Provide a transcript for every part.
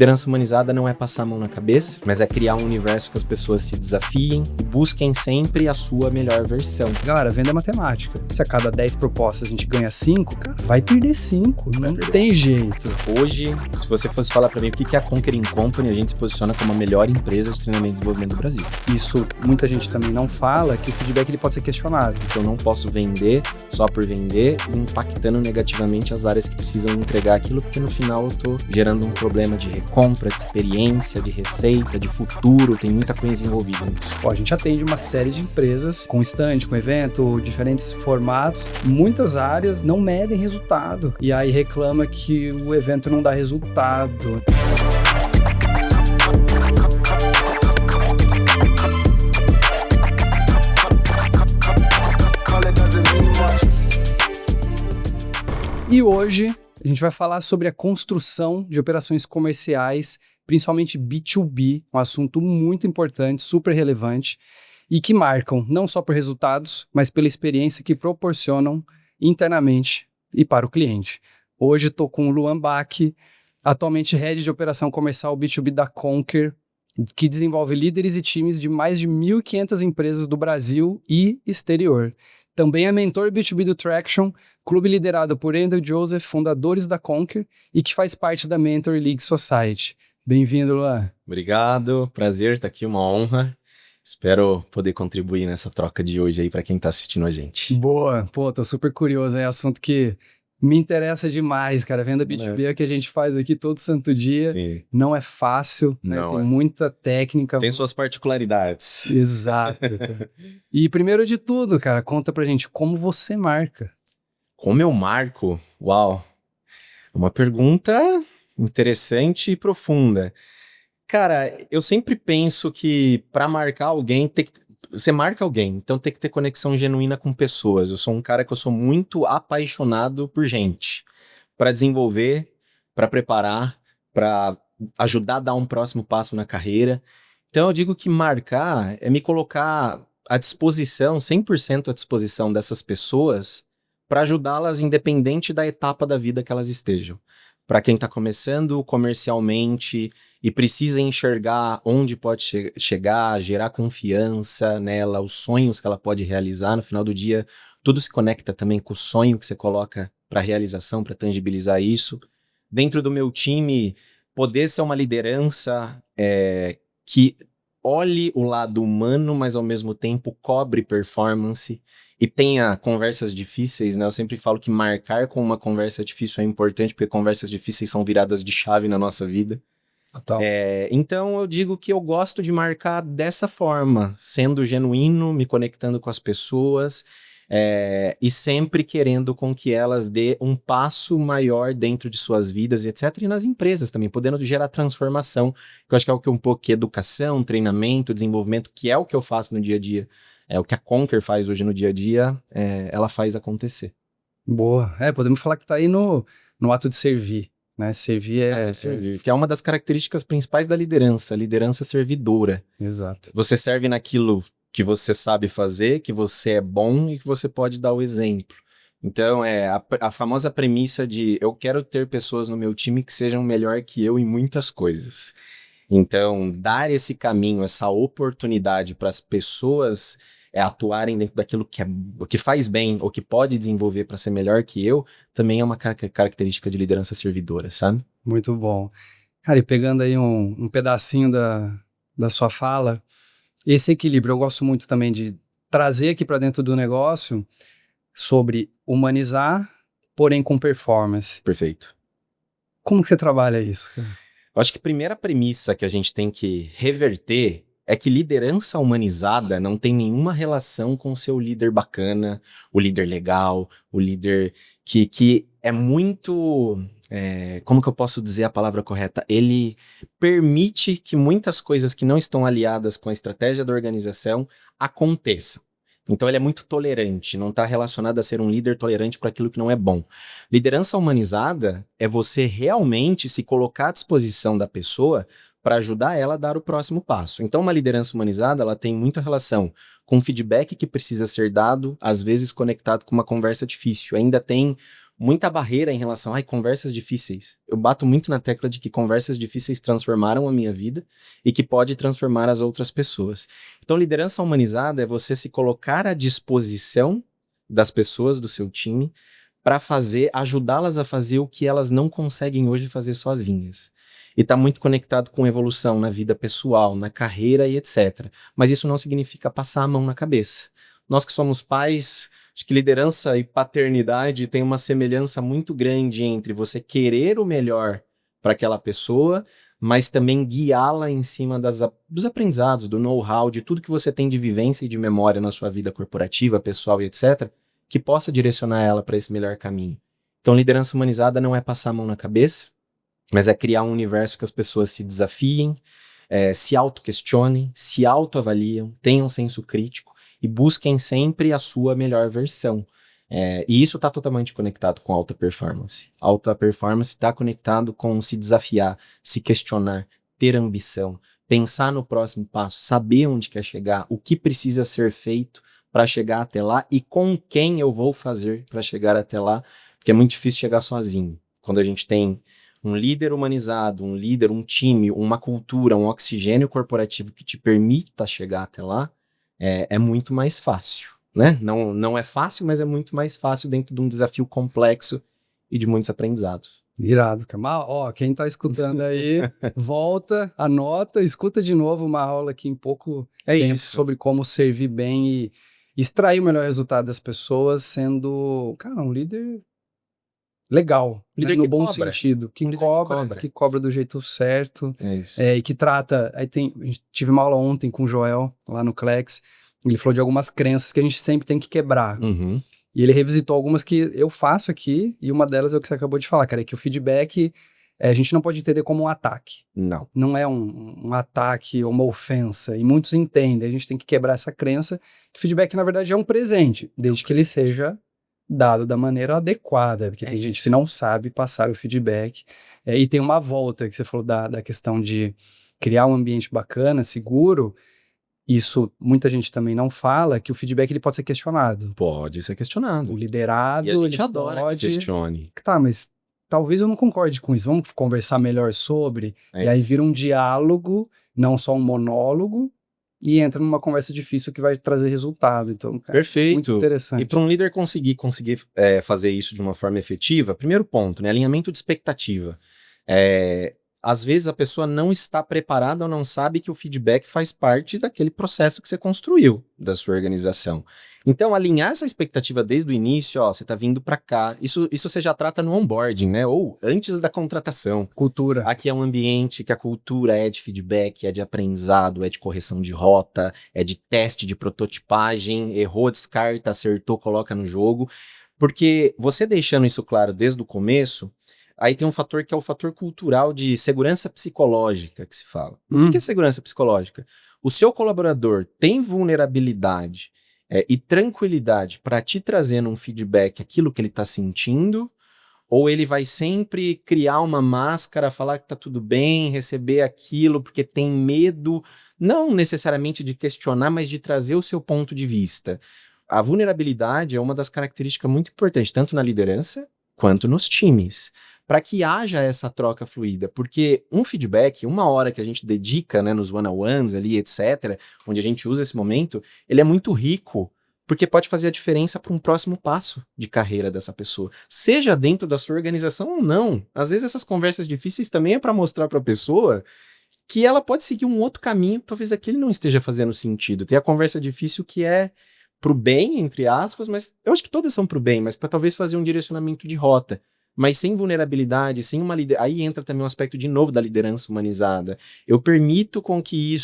Liderança humanizada não é passar a mão na cabeça, mas é criar um universo que as pessoas se desafiem e busquem sempre a sua melhor versão. Galera, venda é matemática. Se a cada 10 propostas a gente ganha 5, cara, vai perder 5. Não tem jeito. Hoje, se você fosse falar pra mim o que é a Conquering Company, a gente se posiciona como a melhor empresa de treinamento e desenvolvimento do Brasil. Isso muita gente também não fala, que o feedback ele pode ser questionado. Eu não posso vender só por vender, impactando negativamente as áreas que precisam entregar aquilo, porque no final eu tô gerando um problema de compra, de experiência, de receita, de futuro, tem muita coisa envolvida nisso. A gente atende uma série de empresas com stand, com evento, diferentes formatos. Muitas áreas não medem resultado e aí reclama que o evento não dá resultado. E hoje a gente vai falar sobre a construção de operações comerciais, principalmente B2B, um assunto muito importante, super relevante, e que marcam não só por resultados, mas pela experiência que proporcionam internamente e para o cliente. Hoje estou com o Luan Bach, atualmente Head de Operação Comercial B2B da Conquer, que desenvolve líderes e times de mais de 1.500 empresas do Brasil e exterior. Também é mentor B2B do Traction, clube liderado por Andrew Joseph, fundadores da Conquer, e que faz parte da Mentor League Society. Bem-vindo, Luan. Obrigado, prazer estar aqui, uma honra. Espero poder contribuir nessa troca de hoje aí para quem está assistindo a gente. Boa, tô super curioso, é assunto que me interessa demais, cara. Venda B2B é o que a gente faz aqui todo santo dia. Sim. Não é fácil, né? Tem muita técnica. Tem suas particularidades. Exato. E primeiro de tudo, cara, conta pra gente como você marca. Como eu marco? Uau! Uma pergunta interessante e profunda. Cara, eu sempre penso que para marcar alguém, você marca alguém, então tem que ter conexão genuína com pessoas. Eu sou um cara que eu sou muito apaixonado por gente. Para desenvolver, para preparar, para ajudar a dar um próximo passo na carreira. Então eu digo que marcar é me colocar à disposição, 100% à disposição dessas pessoas para ajudá-las independente da etapa da vida que elas estejam. Para quem está começando comercialmente e precisa enxergar onde pode chegar, gerar confiança nela, os sonhos que ela pode realizar. No final do dia, tudo se conecta também com o sonho que você coloca para realização, para tangibilizar isso. Dentro do meu time, poder ser uma liderança que olhe o lado humano, mas ao mesmo tempo cobre performance e tenha conversas difíceis, né? Eu sempre falo que marcar com uma conversa difícil é importante, porque conversas difíceis são viradas de chave na nossa vida. Então eu digo que eu gosto de marcar dessa forma, sendo genuíno, me conectando com as pessoas e sempre querendo com que elas dê um passo maior dentro de suas vidas, etc. E nas empresas também, podendo gerar transformação, que eu acho que é o que um pouco que educação, treinamento, desenvolvimento, que é o que eu faço no dia a dia. É o que a Conquer faz hoje no dia a dia, ela faz acontecer. Boa. Podemos falar que tá aí no ato de servir, né? Servir que é uma das características principais da liderança, a liderança servidora. Exato. Você serve naquilo que você sabe fazer, que você é bom e que você pode dar o exemplo. Então, a famosa premissa de eu quero ter pessoas no meu time que sejam melhor que eu em muitas coisas. Então, dar esse caminho, essa oportunidade para as pessoas atuarem dentro daquilo que faz bem ou que pode desenvolver para ser melhor que eu, também é uma característica de liderança servidora, sabe? Muito bom. Cara, e pegando aí um pedacinho da sua fala, esse equilíbrio eu gosto muito também de trazer aqui para dentro do negócio sobre humanizar, porém com performance. Perfeito. Como que você trabalha isso, cara? Eu acho que a primeira premissa que a gente tem que reverter é que liderança humanizada não tem nenhuma relação com o seu líder bacana, o líder legal, o líder que é muito... como que eu posso dizer a palavra correta? Ele permite que muitas coisas que não estão aliadas com a estratégia da organização aconteçam. Então ele é muito tolerante, não está relacionado a ser um líder tolerante para aquilo que não é bom. Liderança humanizada é você realmente se colocar à disposição da pessoa para ajudar ela a dar o próximo passo. Então uma liderança humanizada ela tem muita relação com o feedback que precisa ser dado, às vezes conectado com uma conversa difícil. Ainda tem muita barreira em relação a conversas difíceis. Eu bato muito na tecla de que conversas difíceis transformaram a minha vida e que pode transformar as outras pessoas. Então, liderança humanizada é você se colocar à disposição das pessoas do seu time para ajudá-las a fazer o que elas não conseguem hoje fazer sozinhas. E está muito conectado com evolução na vida pessoal, na carreira e etc. Mas isso não significa passar a mão na cabeça. Nós que somos pais, acho que liderança e paternidade tem uma semelhança muito grande entre você querer o melhor para aquela pessoa, mas também guiá-la em cima dos aprendizados, do know-how, de tudo que você tem de vivência e de memória na sua vida corporativa, pessoal e etc., que possa direcionar ela para esse melhor caminho. Então, liderança humanizada não é passar a mão na cabeça, mas é criar um universo que as pessoas se desafiem, se auto-questionem, se auto-avaliam, tenham senso crítico e busquem sempre a sua melhor versão. E isso está totalmente conectado com alta performance. Alta performance está conectado com se desafiar, se questionar, ter ambição, pensar no próximo passo, saber onde quer chegar, o que precisa ser feito para chegar até lá e com quem eu vou fazer para chegar até lá, porque é muito difícil chegar sozinho. Quando a gente tem um líder humanizado, um líder, um time, uma cultura, um oxigênio corporativo que te permita chegar até lá, é muito mais fácil, né? Não é fácil, mas é muito mais fácil dentro de um desafio complexo e de muitos aprendizados. Irado, Kamal. Ó, quem tá escutando aí, volta, anota, escuta de novo uma aula aqui em pouco tempo sobre como servir bem e extrair o melhor resultado das pessoas sendo, cara, um líder legal, líder no que bom cobra. sentido, que cobra do jeito certo, isso. E que trata, tive uma aula ontem com o Joel, lá no Clex, ele falou de algumas crenças que a gente sempre tem que quebrar, e ele revisitou algumas que eu faço aqui, e uma delas é o que você acabou de falar, cara, é que o feedback, a gente não pode entender como um ataque. Não é um ataque ou uma ofensa, e muitos entendem, a gente tem que quebrar essa crença, que o feedback na verdade é um presente, desde que ele seja dado da maneira adequada, porque tem gente que não sabe passar o feedback, e tem uma volta que você falou da questão de criar um ambiente bacana, seguro, isso muita gente também não fala, que o feedback ele pode ser questionado. Pode ser questionado. O liderado, e a gente adora que questione. Tá, mas talvez eu não concorde com isso, vamos conversar melhor sobre, e aí vira um diálogo, não só um monólogo, e entra numa conversa difícil que vai trazer resultado. Então, cara, perfeito. Muito interessante. E para um líder conseguir fazer isso de uma forma efetiva, primeiro ponto, né, alinhamento de expectativa. Às vezes a pessoa não está preparada ou não sabe que o feedback faz parte daquele processo que você construiu da sua organização. Então, alinhar essa expectativa desde o início, você tá vindo para cá, isso você já trata no onboarding, né? Ou antes da contratação. Cultura. Aqui é um ambiente que a cultura é de feedback, é de aprendizado, é de correção de rota, é de teste de prototipagem, errou, descarta, acertou, coloca no jogo. Porque você deixando isso claro desde o começo, aí tem um fator que é o fator cultural de segurança psicológica que se fala. O que é segurança psicológica? O seu colaborador tem vulnerabilidade e tranquilidade para te trazer num feedback aquilo que ele está sentindo, ou ele vai sempre criar uma máscara, falar que tá tudo bem, receber aquilo porque tem medo, não necessariamente de questionar, mas de trazer o seu ponto de vista. A vulnerabilidade é uma das características muito importantes, tanto na liderança quanto nos times, para que haja essa troca fluida, porque um feedback, uma hora que a gente dedica, né, nos one-on-ones ali, etc., onde a gente usa esse momento, ele é muito rico, porque pode fazer a diferença para um próximo passo de carreira dessa pessoa, seja dentro da sua organização ou não. Às vezes essas conversas difíceis também é para mostrar para a pessoa que ela pode seguir um outro caminho, talvez aquele não esteja fazendo sentido. Tem a conversa difícil que é pro bem, entre aspas, mas eu acho que todas são pro bem, mas para talvez fazer um direcionamento de rota. Mas sem vulnerabilidade, sem uma liderança. Aí entra também um aspecto de novo da liderança humanizada. Eu permito com que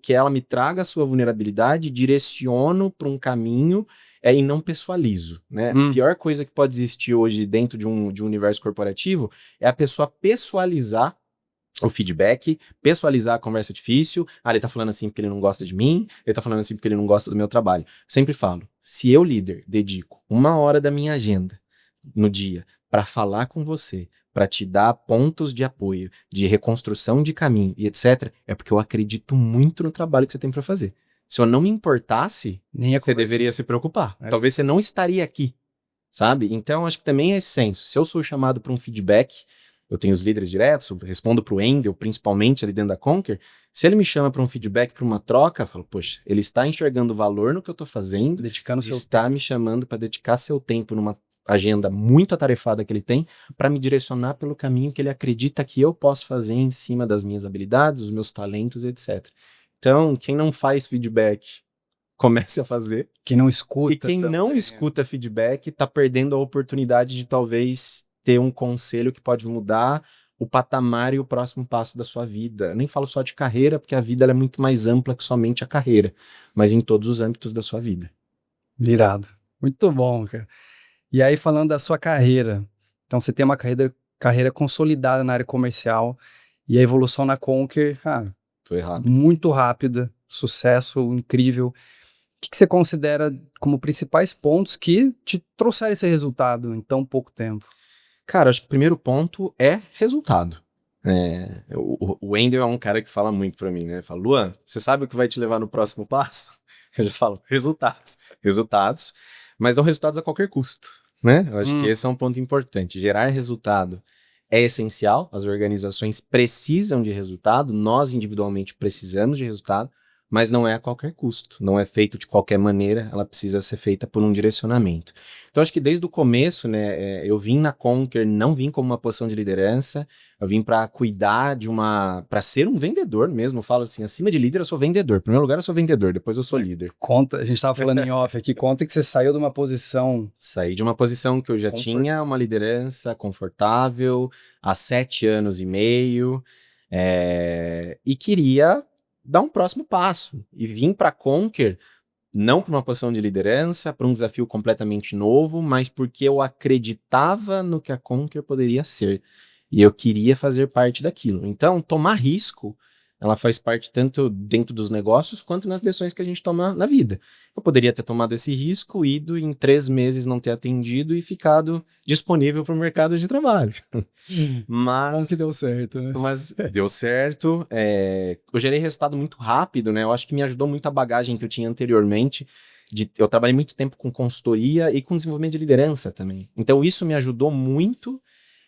ela me traga a sua vulnerabilidade, direciono para um caminho e não pessoalizo, né? A pior coisa que pode existir hoje dentro de um universo corporativo é a pessoa pessoalizar o feedback, pessoalizar a conversa difícil. Ele tá falando assim porque ele não gosta de mim, ele tá falando assim porque ele não gosta do meu trabalho. Sempre falo, se eu, líder, dedico 1 hora da minha agenda no dia para falar com você, para te dar pontos de apoio, de reconstrução de caminho e etc., é porque eu acredito muito no trabalho que você tem para fazer. Se eu não me importasse, você deveria se preocupar. Talvez você não estaria aqui. sabe? Então, acho que também é esse senso. Se eu sou chamado para um feedback, eu tenho os líderes diretos, respondo para o Wendel, principalmente ali dentro da Conquer, se ele me chama para um feedback, para uma troca, eu falo, poxa, ele está enxergando valor no que eu estou fazendo, Dedicando seu está me chamando para dedicar seu tempo numa agenda muito atarefada que ele tem, para me direcionar pelo caminho que ele acredita que eu posso fazer em cima das minhas habilidades, dos meus talentos, etc. Então, quem não faz feedback, comece a fazer. Quem não escuta. E quem não escuta feedback tá perdendo a oportunidade de talvez ter um conselho que pode mudar o patamar e o próximo passo da sua vida. Eu nem falo só de carreira, porque a vida ela é muito mais ampla que somente a carreira, mas em todos os âmbitos da sua vida. Virado. Muito bom, cara. E aí, falando da sua carreira, então você tem uma carreira consolidada na área comercial e a evolução na Conquer, Foi rápido. muito rápida, sucesso incrível. O que você considera como principais pontos que te trouxeram esse resultado em tão pouco tempo? Cara, acho que o primeiro ponto é resultado. O Wendel é um cara que fala muito pra mim, né? Fala, Luan, você sabe o que vai te levar no próximo passo? Eu já falo, resultados. Resultados, mas não resultados a qualquer custo, né? Eu acho que esse é um ponto importante. Gerar resultado é essencial, as organizações precisam de resultado, nós individualmente precisamos de resultado, mas não é a qualquer custo, não é feito de qualquer maneira, ela precisa ser feita por um direcionamento. Então, acho que desde o começo, né, eu vim na Conquer, não vim como uma posição de liderança, eu vim para cuidar para ser um vendedor mesmo, eu falo assim, acima de líder eu sou vendedor, em primeiro lugar eu sou vendedor, depois eu sou líder. Conta, a gente estava falando em off aqui, conta que você saiu de uma posição... Saí de uma posição que eu já tinha uma liderança confortável, há 7 anos e meio, e queria dar um próximo passo, e vim para Conquer não para uma posição de liderança, para um desafio completamente novo, mas porque eu acreditava no que a Conquer poderia ser. E eu queria fazer parte daquilo. Então, tomar risco, ela faz parte tanto dentro dos negócios, quanto nas decisões que a gente toma na vida. Eu poderia ter tomado esse risco, ido em 3 meses não ter atendido e ficado disponível para o mercado de trabalho. Mas que deu certo, né? Mas deu certo. Eu gerei resultado muito rápido, né? Eu acho que me ajudou muito a bagagem que eu tinha anteriormente. Eu trabalhei muito tempo com consultoria e com desenvolvimento de liderança também. Então isso me ajudou muito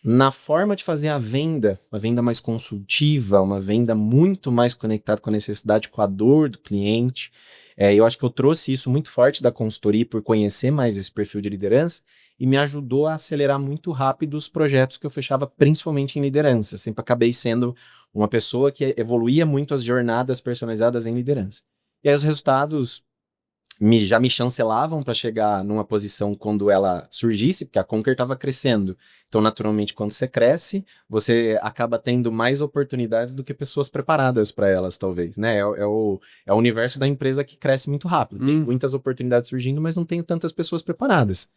na forma de fazer a venda, uma venda mais consultiva, uma venda muito mais conectada com a necessidade, com a dor do cliente. Eu acho que eu trouxe isso muito forte da consultoria por conhecer mais esse perfil de liderança e me ajudou a acelerar muito rápido os projetos que eu fechava, principalmente em liderança. Sempre acabei sendo uma pessoa que evoluía muito as jornadas personalizadas em liderança. E aí os resultados já me chancelavam para chegar numa posição quando ela surgisse, porque a Conquer estava crescendo. Então, naturalmente, quando você cresce, você acaba tendo mais oportunidades do que pessoas preparadas para elas, talvez, né? É o universo da empresa que cresce muito rápido. Tem muitas oportunidades surgindo, mas não tem tantas pessoas preparadas.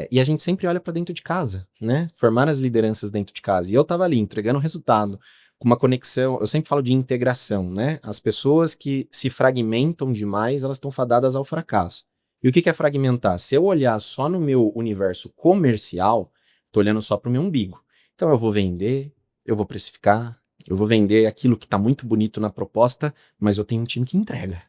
E a gente sempre olha para dentro de casa, né? Formar as lideranças dentro de casa. E eu estava ali entregando resultado, com uma conexão, eu sempre falo de integração, né? As pessoas que se fragmentam demais, elas estão fadadas ao fracasso. E o que é fragmentar? Se eu olhar só no meu universo comercial, estou olhando só para o meu umbigo. Então eu vou vender, eu vou precificar, eu vou vender aquilo que está muito bonito na proposta, mas eu tenho um time que entrega.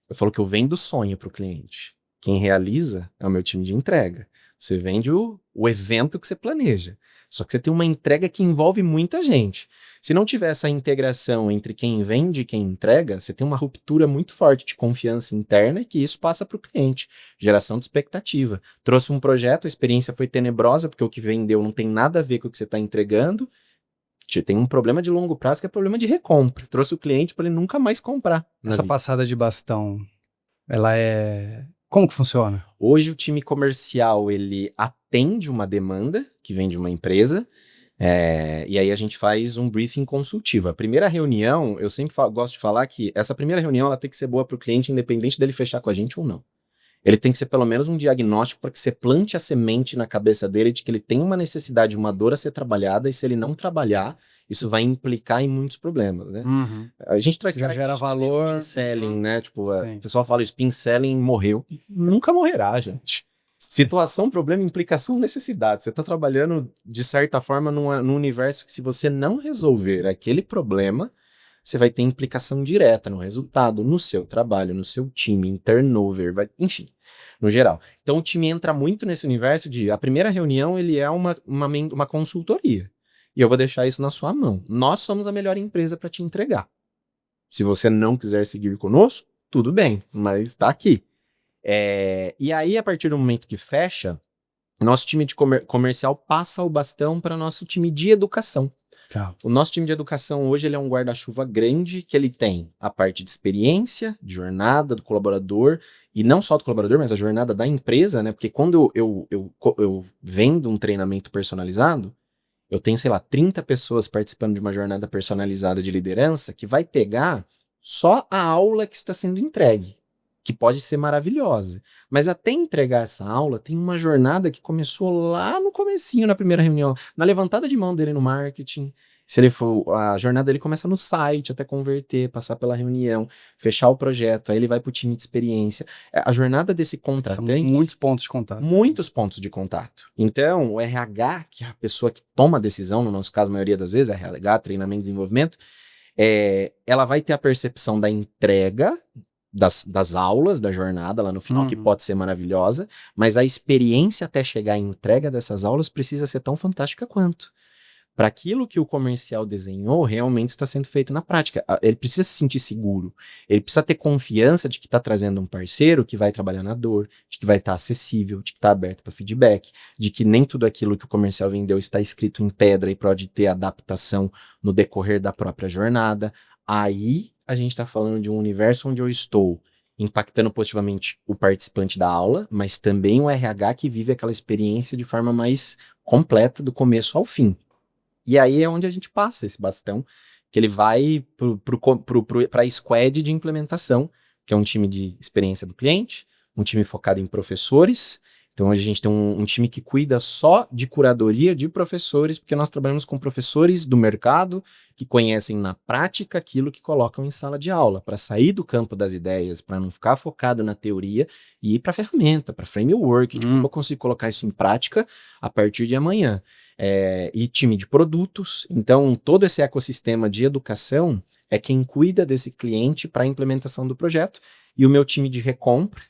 Eu falo que eu vendo sonho para o cliente. Quem realiza é o meu time de entrega. Você vende o evento que você planeja. Só que você tem uma entrega que envolve muita gente. Se não tiver essa integração entre quem vende e quem entrega, você tem uma ruptura muito forte de confiança interna e que isso passa para o cliente. Geração de expectativa. Trouxe um projeto, a experiência foi tenebrosa, porque o que vendeu não tem nada a ver com o que você está entregando. Tem um problema de longo prazo que é problema de recompra. Trouxe o cliente para ele nunca mais comprar. Essa passada de bastão, ela é... Como que funciona? Hoje o time comercial, ele atende uma demanda que vem de uma empresa, e aí a gente faz um briefing consultivo. A primeira reunião, eu sempre gosto de falar que essa primeira reunião ela tem que ser boa para o cliente, independente dele fechar com a gente ou não. Ele tem que ser pelo menos um diagnóstico para que você plante a semente na cabeça dele de que ele tem uma necessidade, uma dor a ser trabalhada, e se ele não trabalhar, isso vai implicar em muitos problemas, né? A gente traz já gera valor. Spin selling, né? Tipo, o pessoal fala spin selling morreu. Nunca morrerá, gente. Situação, problema, implicação, necessidade. Você está trabalhando, de certa forma, num universo que se você não resolver aquele problema, você vai ter implicação direta no resultado, no seu trabalho, no seu time, em turnover, enfim, no geral. Então o time entra muito nesse universo de a primeira reunião ele é uma consultoria. E eu vou deixar isso na sua mão. Nós somos a melhor empresa para te entregar. Se você não quiser seguir conosco, tudo bem, mas está aqui. E aí, a partir do momento que fecha, nosso time de comercial passa o bastão para nosso time de educação. Tá. O nosso time de educação hoje ele é um guarda-chuva grande que ele tem a parte de experiência, de jornada do colaborador, e não só do colaborador, mas a jornada da empresa, né? Porque quando eu vendo um treinamento personalizado, eu tenho, sei lá, 30 pessoas participando de uma jornada personalizada de liderança que vai pegar só a aula que está sendo entregue, que pode ser maravilhosa. Mas até entregar essa aula, tem uma jornada que começou lá no comecinho, na primeira reunião, na levantada de mão dele no marketing. Se ele for, a jornada dele começa no site, até converter, passar pela reunião, fechar o projeto, aí ele vai para o time de experiência. A jornada desse contratante... São muitos pontos de contato. Muitos pontos de contato. Então, o RH, que é a pessoa que toma a decisão, no nosso caso, a maioria das vezes, RH, treinamento e desenvolvimento, ela vai ter a percepção da entrega das aulas, da jornada lá no final, que pode ser maravilhosa, mas a experiência até chegar à entrega dessas aulas precisa ser tão fantástica quanto. Para aquilo que o comercial desenhou, realmente está sendo feito na prática. Ele precisa se sentir seguro. Ele precisa ter confiança de que está trazendo um parceiro que vai trabalhar na dor, de que vai estar acessível, de que está aberto para feedback, de que nem tudo aquilo que o comercial vendeu está escrito em pedra e pode ter adaptação no decorrer da própria jornada. Aí a gente está falando de um universo onde eu estou impactando positivamente o participante da aula, mas também o RH que vive aquela experiência de forma mais completa do começo ao fim. E aí é onde a gente passa esse bastão, que ele vai para a squad de implementação, que é um time de experiência do cliente, um time focado em professores. Então hoje a gente tem um time que cuida só de curadoria de professores, porque nós trabalhamos com professores do mercado que conhecem na prática aquilo que colocam em sala de aula, para sair do campo das ideias, para não ficar focado na teoria e ir para a ferramenta, para framework, de como eu consigo colocar isso em prática a partir de amanhã. E time de produtos. Então, todo esse ecossistema de educação é quem cuida desse cliente para a implementação do projeto. E o meu time de recompra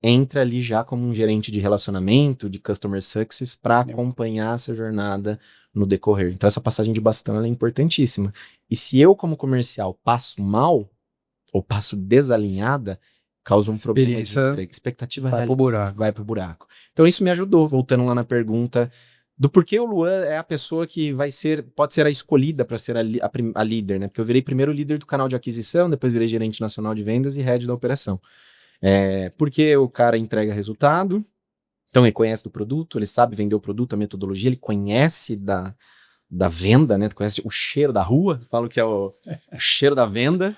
entra ali já como um gerente de relacionamento, de customer success, para acompanhar essa jornada no decorrer. Então, essa passagem de bastão ela é importantíssima. E se eu, como comercial, passo mal ou passo desalinhada, causa um problema de entrega. Expectativa vai pro buraco. Vai pro buraco. Então, isso me ajudou, voltando lá na pergunta do porquê o Luan é a pessoa que pode ser a escolhida para ser a líder, né? Porque eu virei primeiro líder do canal de aquisição, depois virei gerente nacional de vendas e head da operação. Porque o cara entrega resultado, então ele conhece do produto, ele sabe vender o produto, a metodologia, ele conhece da venda, né? Conhece o cheiro da rua, falo que é o cheiro da venda.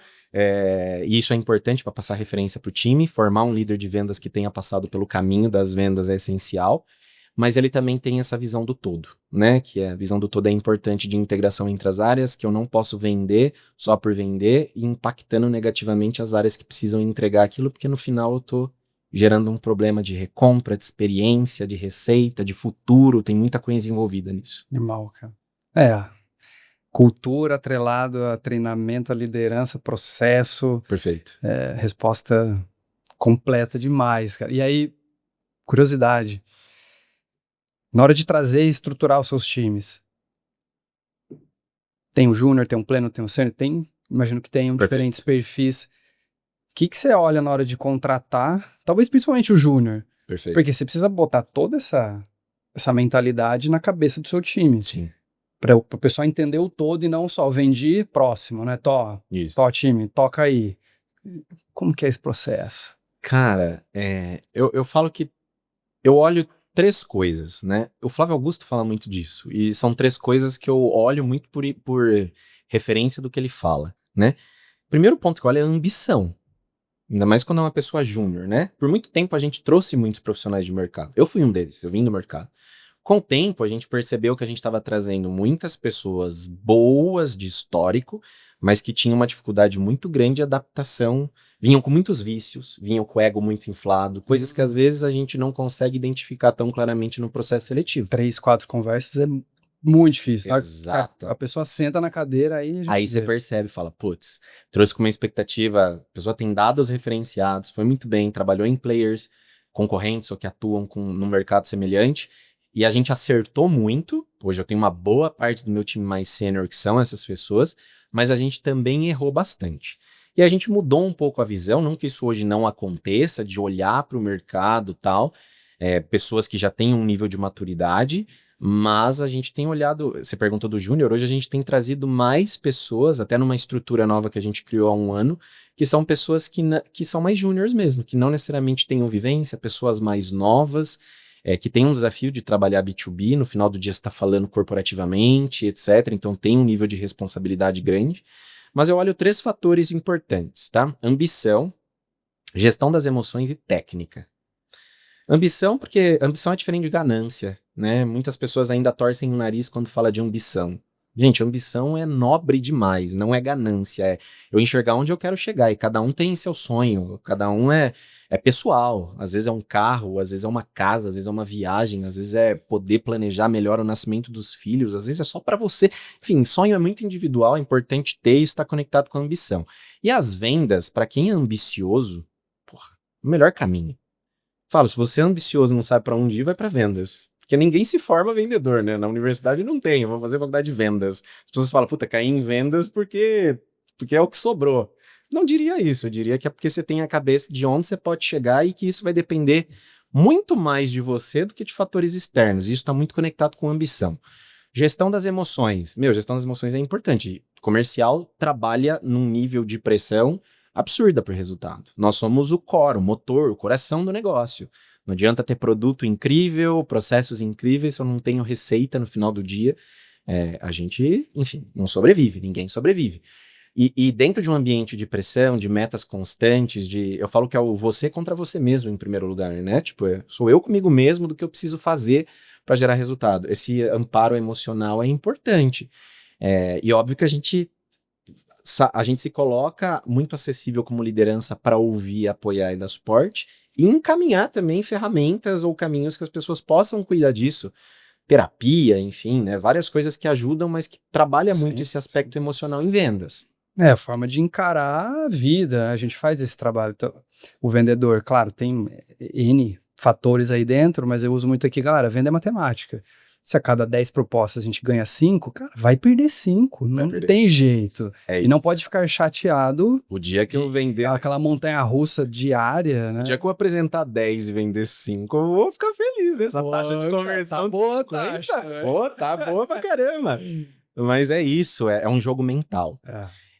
E isso é importante para passar referência para o time, formar um líder de vendas que tenha passado pelo caminho das vendas é essencial. Mas ele também tem essa visão do todo, né? Que a visão do todo é importante de integração entre as áreas, que eu não posso vender só por vender e impactando negativamente as áreas que precisam entregar aquilo, porque no final eu tô gerando um problema de recompra, de experiência, de receita, de futuro, tem muita coisa envolvida nisso. Animal, cara. Cultura atrelado a treinamento, a liderança, processo. Perfeito. Resposta completa demais, cara. E aí, curiosidade. Na hora de trazer e estruturar os seus times, tem um júnior, tem um pleno, tem um sênior, imagino que tenham diferentes perfis. O que você olha na hora de contratar, talvez principalmente o júnior? Perfeito. Porque você precisa botar toda essa mentalidade na cabeça do seu time. Sim. Para o pessoal entender o todo e não só vendi próximo, né? Time, toca aí. Como que é esse processo? Cara, eu falo que eu olho 3 coisas, né? O Flávio Augusto fala muito disso, e são 3 coisas que eu olho muito por referência do que ele fala, né? Primeiro ponto que eu olho é a ambição, ainda mais quando é uma pessoa júnior, né? Por muito tempo a gente trouxe muitos profissionais de mercado, eu fui um deles, eu vim do mercado. Com o tempo a gente percebeu que a gente estava trazendo muitas pessoas boas de histórico, mas que tinham uma dificuldade muito grande de adaptação, vinham com muitos vícios, vinham com o ego muito inflado, coisas que às vezes a gente não consegue identificar tão claramente no processo seletivo. 3, 4 conversas é Muito difícil. Exato. A pessoa senta na cadeira aí... Aí você percebe, fala, putz, trouxe com uma expectativa, a pessoa tem dados referenciados, foi muito bem, trabalhou em players concorrentes ou que atuam no mercado semelhante, e a gente acertou muito. Hoje eu tenho uma boa parte do meu time mais sênior que são essas pessoas, mas a gente também errou bastante. E a gente mudou um pouco a visão, não que isso hoje não aconteça, de olhar para o mercado e tal, pessoas que já têm um nível de maturidade, mas a gente tem olhado, você perguntou do Júnior, hoje a gente tem trazido mais pessoas, até numa estrutura nova que a gente criou há um ano, que são pessoas que são mais júniors mesmo, que não necessariamente tenham vivência, pessoas mais novas, que tem um desafio de trabalhar B2B, no final do dia você está falando corporativamente, etc. Então tem um nível de responsabilidade grande. Mas eu olho 3 fatores importantes, tá? Ambição, gestão das emoções e técnica. Ambição, porque ambição é diferente de ganância, né? Muitas pessoas ainda torcem o nariz quando fala de ambição. Gente, ambição é nobre demais, não é ganância, é eu enxergar onde eu quero chegar, e cada um tem seu sonho, cada um é pessoal, às vezes é um carro, às vezes é uma casa, às vezes é uma viagem, às vezes é poder planejar melhor o nascimento dos filhos, às vezes é só pra você, enfim, sonho é muito individual, é importante ter isso, estar conectado com a ambição. E as vendas, pra quem é ambicioso, porra, o melhor caminho. Falo, se você é ambicioso e não sabe pra onde ir, vai pra vendas. Porque ninguém se forma vendedor, né? Na universidade não tem, eu vou fazer faculdade de vendas. As pessoas falam, puta, caí em vendas porque é o que sobrou. Não diria isso, eu diria que é porque você tem a cabeça de onde você pode chegar e que isso vai depender muito mais de você do que de fatores externos. Isso está muito conectado com ambição. Gestão das emoções. Gestão das emoções é importante. Comercial trabalha num nível de pressão absurda por resultado. Nós somos o core, o motor, o coração do negócio. Não adianta ter produto incrível, processos incríveis, se eu não tenho receita no final do dia. A gente, enfim, não sobrevive, ninguém sobrevive. E dentro de um ambiente de pressão, de metas constantes, eu falo que é o você contra você mesmo em primeiro lugar, né? Tipo, sou eu comigo mesmo do que eu preciso fazer para gerar resultado. Esse amparo emocional é importante. E óbvio que a gente se coloca muito acessível como liderança para ouvir, apoiar e dar suporte, e encaminhar também ferramentas ou caminhos que as pessoas possam cuidar disso. Terapia, enfim, né? Várias coisas que ajudam, mas que trabalha muito esse aspecto emocional em vendas. A forma de encarar a vida, a gente faz esse trabalho. Então, o vendedor, claro, tem N fatores aí dentro, mas eu uso muito aqui, galera, venda é matemática. Se a cada 10 propostas a gente ganha 5, cara, vai perder 5, não tem jeito. E não pode ficar chateado. O dia que eu vender... Aquela montanha-russa diária, né? O dia que eu apresentar 10 e vender 5, eu vou ficar feliz. Essa taxa de conversão... Tá boa a taxa. Tá boa pra caramba. Mas é isso, é um jogo mental.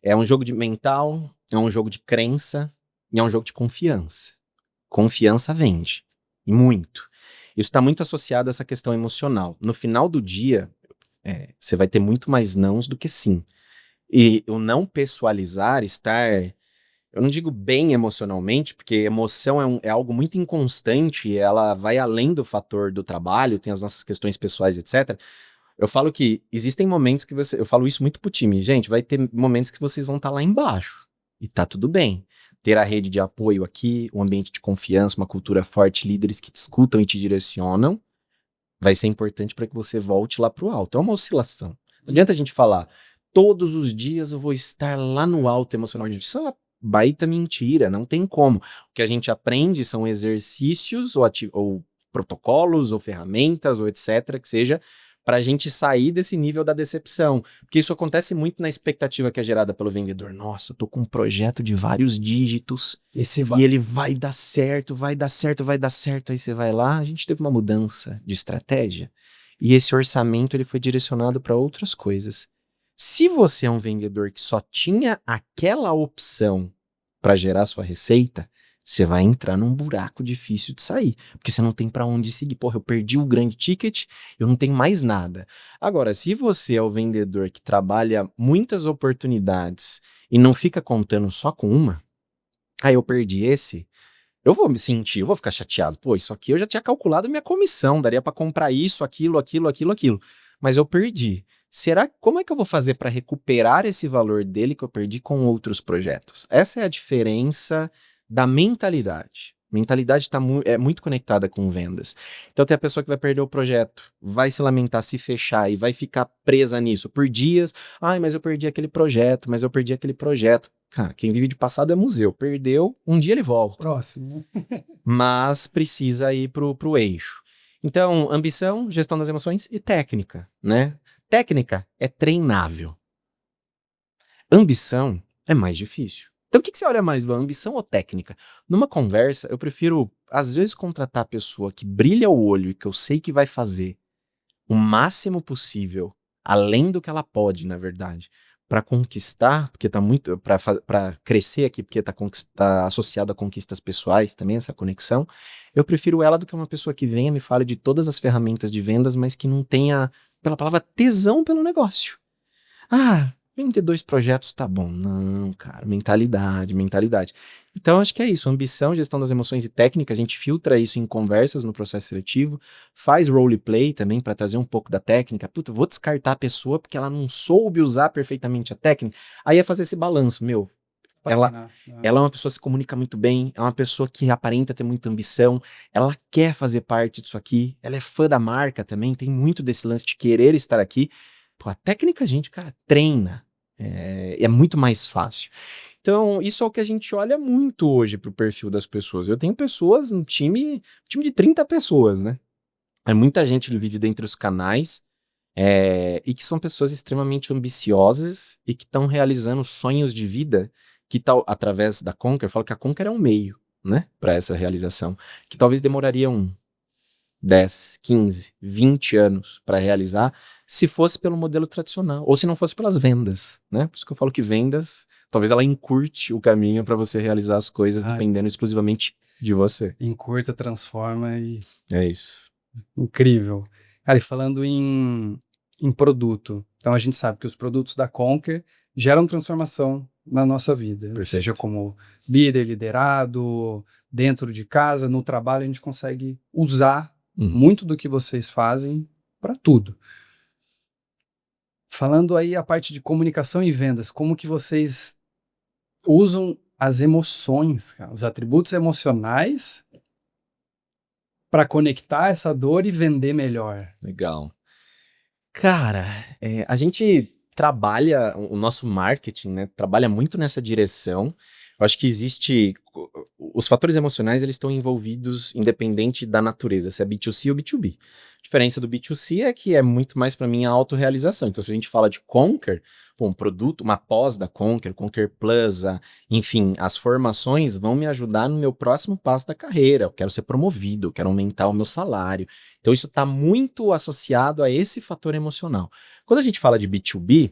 É um jogo de mental, é um jogo de crença e é um jogo de confiança. Confiança vende. E muito. Isso está muito associado a essa questão emocional. No final do dia, você vai ter muito mais nãos do que sim. E o não pessoalizar, eu não digo bem emocionalmente, porque emoção é algo muito inconstante, ela vai além do fator do trabalho, tem as nossas questões pessoais, etc. Eu falo que existem momentos que eu falo isso muito pro time, gente, vai ter momentos que vocês vão estar lá embaixo, e tá tudo bem. Ter a rede de apoio aqui, um ambiente de confiança, uma cultura forte, líderes que te escutam e te direcionam, vai ser importante para que você volte lá pro alto. É uma oscilação. Não adianta a gente falar, todos os dias eu vou estar lá no alto emocional. Isso é uma baita mentira, não tem como. O que a gente aprende são exercícios ou protocolos ou ferramentas ou etc, que seja, para a gente sair desse nível da decepção. Porque isso acontece muito na expectativa que é gerada pelo vendedor. Nossa, eu tô com um projeto de vários dígitos e ele vai dar certo, vai dar certo, vai dar certo. Aí você vai lá, a gente teve uma mudança de estratégia e esse orçamento ele foi direcionado para outras coisas. Se você é um vendedor que só tinha aquela opção para gerar sua receita, você vai entrar num buraco difícil de sair, porque você não tem para onde seguir. Porra, eu perdi o grande ticket, eu não tenho mais nada. Agora, se você é o vendedor que trabalha muitas oportunidades e não fica contando só com uma, eu perdi esse, eu vou me sentir, eu vou ficar chateado. Pô, isso aqui eu já tinha calculado minha comissão, daria para comprar isso, aquilo, mas eu perdi. Como é que eu vou fazer para recuperar esse valor dele que eu perdi com outros projetos? Essa é a diferença da mentalidade. Mentalidade é muito conectada com vendas. Então tem a pessoa que vai perder o projeto, vai se lamentar, se fechar e vai ficar presa nisso por dias. Ai, mas eu perdi aquele projeto, mas eu perdi aquele projeto. Cara, quem vive de passado é museu. Perdeu, um dia ele volta. Próximo. Mas precisa ir pro eixo. Então, ambição, gestão das emoções e técnica, né? Técnica é treinável. Ambição é mais difícil. Então, o que você olha mais, ambição ou técnica? Numa conversa, eu prefiro, às vezes, contratar a pessoa que brilha o olho e que eu sei que vai fazer o máximo possível, além do que ela pode, na verdade, para conquistar, porque tá muito, para crescer aqui, porque tá associado a conquistas pessoais também, essa conexão. Eu prefiro ela do que uma pessoa que venha, me fale de todas as ferramentas de vendas, mas que não tenha, pela palavra, tesão pelo negócio. Ah, vem ter 2 projetos, tá bom. Não, cara, mentalidade. Então, acho que é isso. Ambição, gestão das emoções e técnica, a gente filtra isso em conversas no processo seletivo, faz roleplay também para trazer um pouco da técnica. Puta, vou descartar a pessoa porque ela não soube usar perfeitamente a técnica. Aí é fazer esse balanço, meu. Ela é uma pessoa que se comunica muito bem, é uma pessoa que aparenta ter muita ambição, ela quer fazer parte disso aqui, ela é fã da marca também, tem muito desse lance de querer estar aqui. Pô, a técnica a gente, cara, treina. É muito mais fácil. Então, isso é o que a gente olha muito hoje pro perfil das pessoas. Eu tenho pessoas, um time de 30 pessoas, né? É muita gente dividida entre os canais, e que são pessoas extremamente ambiciosas e que estão realizando sonhos de vida que tal, através da Conquer, eu falo que a Conquer é um meio, né, para essa realização, que talvez demorariam 10, 15, 20 anos para realizar, se fosse pelo modelo tradicional, ou se não fosse pelas vendas, né? Por isso que eu falo que vendas, talvez ela encurte o caminho para você realizar as coisas dependendo exclusivamente de você. Encurta, transforma e... É isso. Incrível. Cara, e falando em produto, então a gente sabe que os produtos da Conquer geram transformação na nossa vida. Perfeito. Seja como líder, liderado, dentro de casa, no trabalho, a gente consegue usar muito do que vocês fazem para tudo. Falando aí a parte de comunicação e vendas, como que vocês usam as emoções, cara, os atributos emocionais para conectar essa dor e vender melhor? Legal. Cara, a gente trabalha, o nosso marketing, né, trabalha muito nessa direção. Eu acho que os fatores emocionais, eles estão envolvidos independente da natureza, se é B2C ou B2B. A diferença do B2C é que é muito mais para mim a autorrealização. Então, se a gente fala de Conquer, um produto, uma pós da Conquer, Conquer Plus, enfim, as formações vão me ajudar no meu próximo passo da carreira. Eu quero ser promovido, eu quero aumentar o meu salário. Então, isso está muito associado a esse fator emocional. Quando a gente fala de B2B,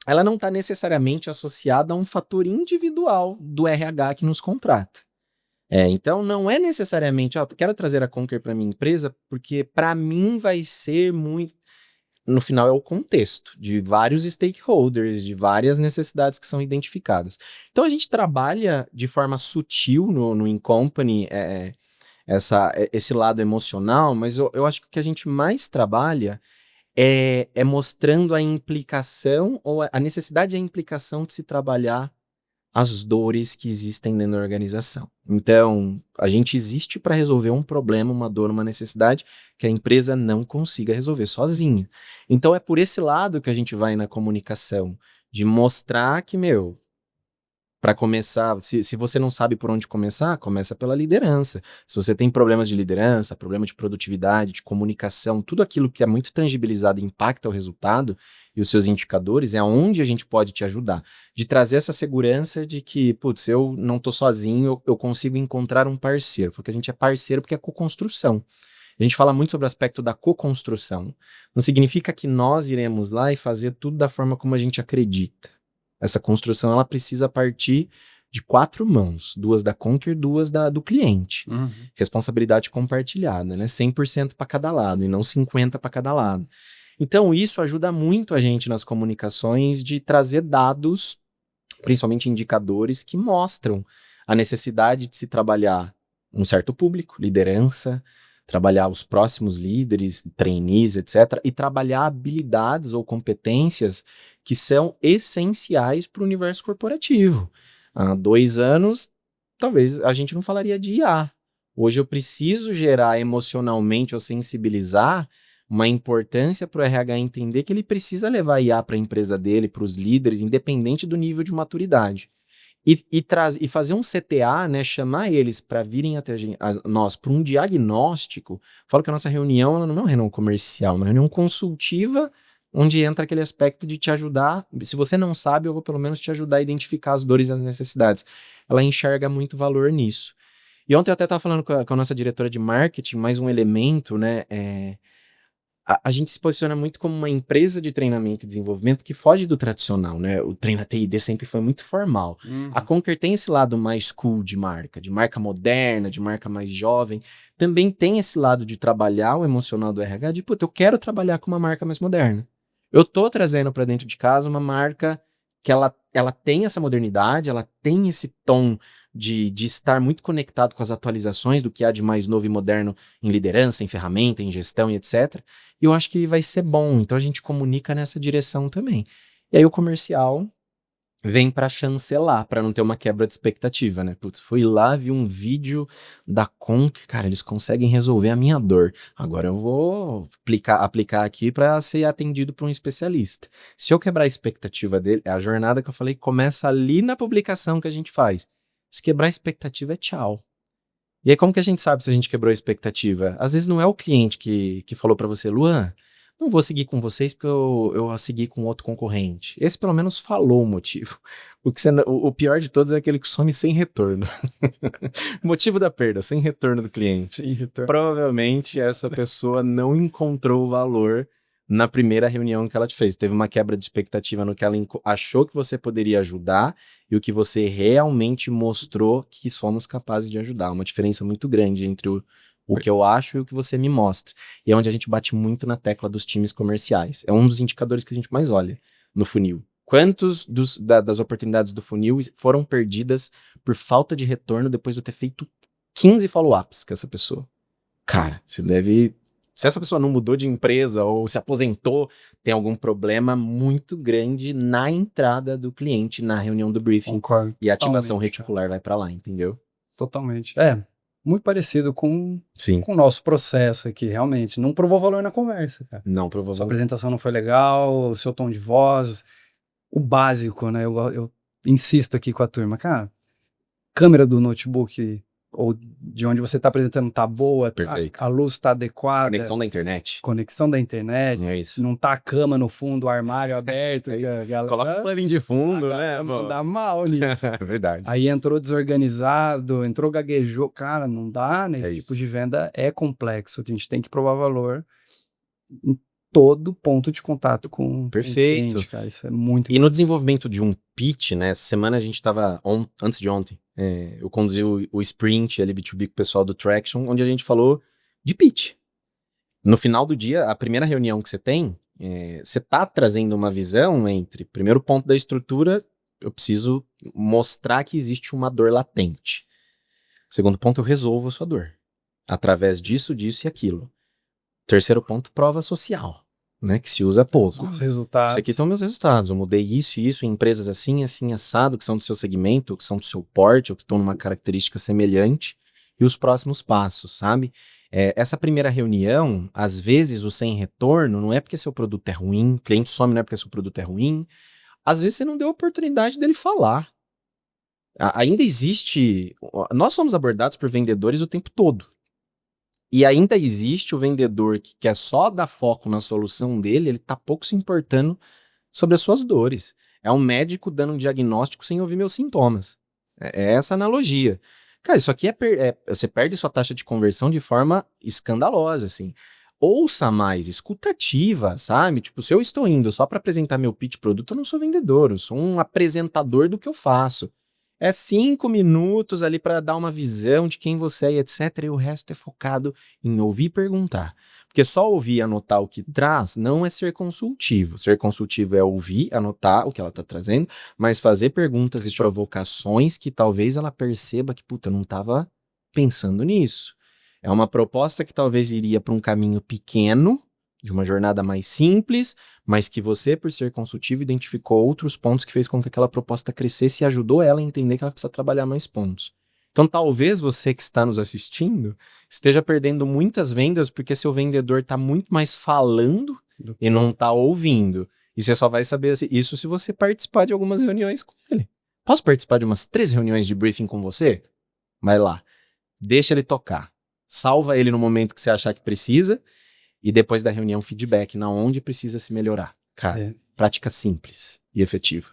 ela não está necessariamente associada a um fator individual do RH que nos contrata. Então, não é necessariamente, eu quero trazer a Conquer para minha empresa, porque para mim vai ser muito... No final é o contexto de vários stakeholders, de várias necessidades que são identificadas. Então, a gente trabalha de forma sutil no Incompany esse lado emocional, mas eu acho que o que a gente mais trabalha é mostrando a implicação ou a necessidade e a implicação de se trabalhar as dores que existem dentro da organização. Então, a gente existe para resolver um problema, uma dor, uma necessidade que a empresa não consiga resolver sozinha. Então, é por esse lado que a gente vai na comunicação, de mostrar que, para começar, se você não sabe por onde começar, começa pela liderança. Se você tem problemas de liderança, problema de produtividade, de comunicação, tudo aquilo que é muito tangibilizado e impacta o resultado e os seus indicadores, é onde a gente pode te ajudar. De trazer essa segurança de que, putz, eu não tô sozinho, eu consigo encontrar um parceiro. Porque a gente é parceiro porque é co-construção. A gente fala muito sobre o aspecto da co-construção. Não significa que nós iremos lá e fazer tudo da forma como a gente acredita. Essa construção, ela precisa partir de 4 mãos, 2 da Conquer, 2 do cliente. Responsabilidade compartilhada, né? 100% para cada lado e não 50% para cada lado. Então, isso ajuda muito a gente nas comunicações de trazer dados, principalmente indicadores, que mostram a necessidade de se trabalhar um certo público, liderança, trabalhar os próximos líderes, trainees, etc., e trabalhar habilidades ou competências que são essenciais para o universo corporativo. Há 2 anos, talvez a gente não falaria de IA, Hoje eu preciso gerar emocionalmente ou sensibilizar uma importância para o RH entender que ele precisa levar IA para a empresa dele, para os líderes, independente do nível de maturidade. E fazer um CTA, né, chamar eles para virem até nós para um diagnóstico. Falo que a nossa reunião ela não é uma reunião comercial, é uma reunião consultiva, onde entra aquele aspecto de te ajudar. Se você não sabe, eu vou pelo menos te ajudar a identificar as dores e as necessidades. Ela enxerga muito valor nisso. E ontem eu até estava falando com a nossa diretora de marketing, mais um elemento, né? A gente se posiciona muito como uma empresa de treinamento e desenvolvimento que foge do tradicional, né? O treino TID sempre foi muito formal. A Conquer tem esse lado mais cool de marca moderna, de marca mais jovem. Também tem esse lado de trabalhar o emocional do RH, de, puta, eu quero trabalhar com uma marca mais moderna. Eu tô trazendo para dentro de casa uma marca que ela tem essa modernidade, ela tem esse tom de estar muito conectado com as atualizações do que há de mais novo e moderno em liderança, em ferramenta, em gestão e etc. E eu acho que vai ser bom, então a gente comunica nessa direção também. E aí o comercial vem para chancelar, para não ter uma quebra de expectativa, né? Putz, fui lá, vi um vídeo da Conk, cara, eles conseguem resolver a minha dor. Agora eu vou aplicar aqui para ser atendido por um especialista. Se eu quebrar a expectativa dele, é a jornada que eu falei começa ali na publicação que a gente faz. Se quebrar a expectativa é tchau. E aí como que a gente sabe se a gente quebrou a expectativa? Às vezes não é o cliente que falou para você, Luan, não vou seguir com vocês porque eu segui com outro concorrente. Esse pelo menos falou o motivo. O pior de todos é aquele que some sem retorno. Motivo da perda, sem retorno do cliente. Sem retorno. Provavelmente essa pessoa não encontrou valor na primeira reunião que ela te fez. Teve uma quebra de expectativa no que ela achou que você poderia ajudar e o que você realmente mostrou que somos capazes de ajudar. Uma diferença muito grande entre o que eu acho e o que você me mostra. E é onde a gente bate muito na tecla dos times comerciais. É um dos indicadores que a gente mais olha no funil. Quantos das oportunidades do funil foram perdidas por falta de retorno depois de eu ter feito 15 follow-ups com essa pessoa? Cara, você deve... Se essa pessoa não mudou de empresa ou se aposentou, tem algum problema muito grande na entrada do cliente, na reunião do briefing. Concordo. E a ativação reticular vai para lá, entendeu? Totalmente. Muito parecido com Sim. o nosso processo aqui, realmente. Não provou valor na conversa, cara. Não provou Sua valor. apresentação não foi legal, o seu tom de voz, o básico, né? Eu insisto aqui com a turma, cara, câmera do notebook ou de onde você está apresentando tá boa, Perfeito. a luz está adequada. Conexão da internet. Conexão da internet. É isso. Não tá a cama no fundo, o armário aberto. Que a galera, Coloca um planinho de fundo, né? Não dá mal nisso. Verdade. Aí entrou desorganizado, entrou gaguejou. Cara, não dá, né? Esse tipo de venda é complexo. A gente tem que provar valor em todo ponto de contato com o cliente, cara. Isso é muito importante. E no desenvolvimento de um pitch, né? Essa semana a gente estava, antes de ontem, eu conduzi o sprint ali B2B com o pessoal do Traction, onde a gente falou de pitch. No final do dia, a primeira reunião que você tem, você tá trazendo uma visão entre, primeiro ponto da estrutura, eu preciso mostrar que existe uma dor latente. Segundo ponto, eu resolvo a sua dor. Através disso, disso e aquilo. Terceiro ponto, prova social, né? Que se usa pouco. Os resultados. Isso aqui estão meus resultados. Eu mudei isso e isso em empresas assim, assim, assado, que são do seu segmento, que são do seu porte, ou que estão numa característica semelhante. E os próximos passos, sabe? Essa primeira reunião, às vezes o sem retorno, não é porque seu produto é ruim, cliente some não é porque seu produto é ruim. Às vezes você não deu a oportunidade dele falar. Ainda existe... Nós somos abordados por vendedores o tempo todo. E ainda existe o vendedor que quer só dar foco na solução dele, ele tá pouco se importando sobre as suas dores. É um médico dando um diagnóstico sem ouvir meus sintomas. É essa analogia. Cara, isso aqui você perde sua taxa de conversão de forma escandalosa, assim. Ouça mais, escutativa, sabe? Tipo, se eu estou indo só para apresentar meu pitch produto, eu não sou vendedor, eu sou um apresentador do que eu faço. É 5 minutos ali para dar uma visão de quem você é, etc. E o resto é focado em ouvir e perguntar. Porque só ouvir e anotar o que traz não é ser consultivo. Ser consultivo é ouvir, anotar o que ela está trazendo, mas fazer perguntas e provocações que talvez ela perceba que, puta, eu não estava pensando nisso. É uma proposta que talvez iria para um caminho pequeno, de uma jornada mais simples, mas que você, por ser consultivo, identificou outros pontos que fez com que aquela proposta crescesse e ajudou ela a entender que ela precisa trabalhar mais pontos. Então, talvez você que está nos assistindo esteja perdendo muitas vendas porque seu vendedor está muito mais falando e não está ouvindo. E você só vai saber isso se você participar de algumas reuniões com ele. Posso participar de umas 3 reuniões de briefing com você? Vai lá. Deixa ele tocar. Salva ele no momento que você achar que precisa e depois da reunião feedback na onde precisa se melhorar. Cara, prática simples e efetiva.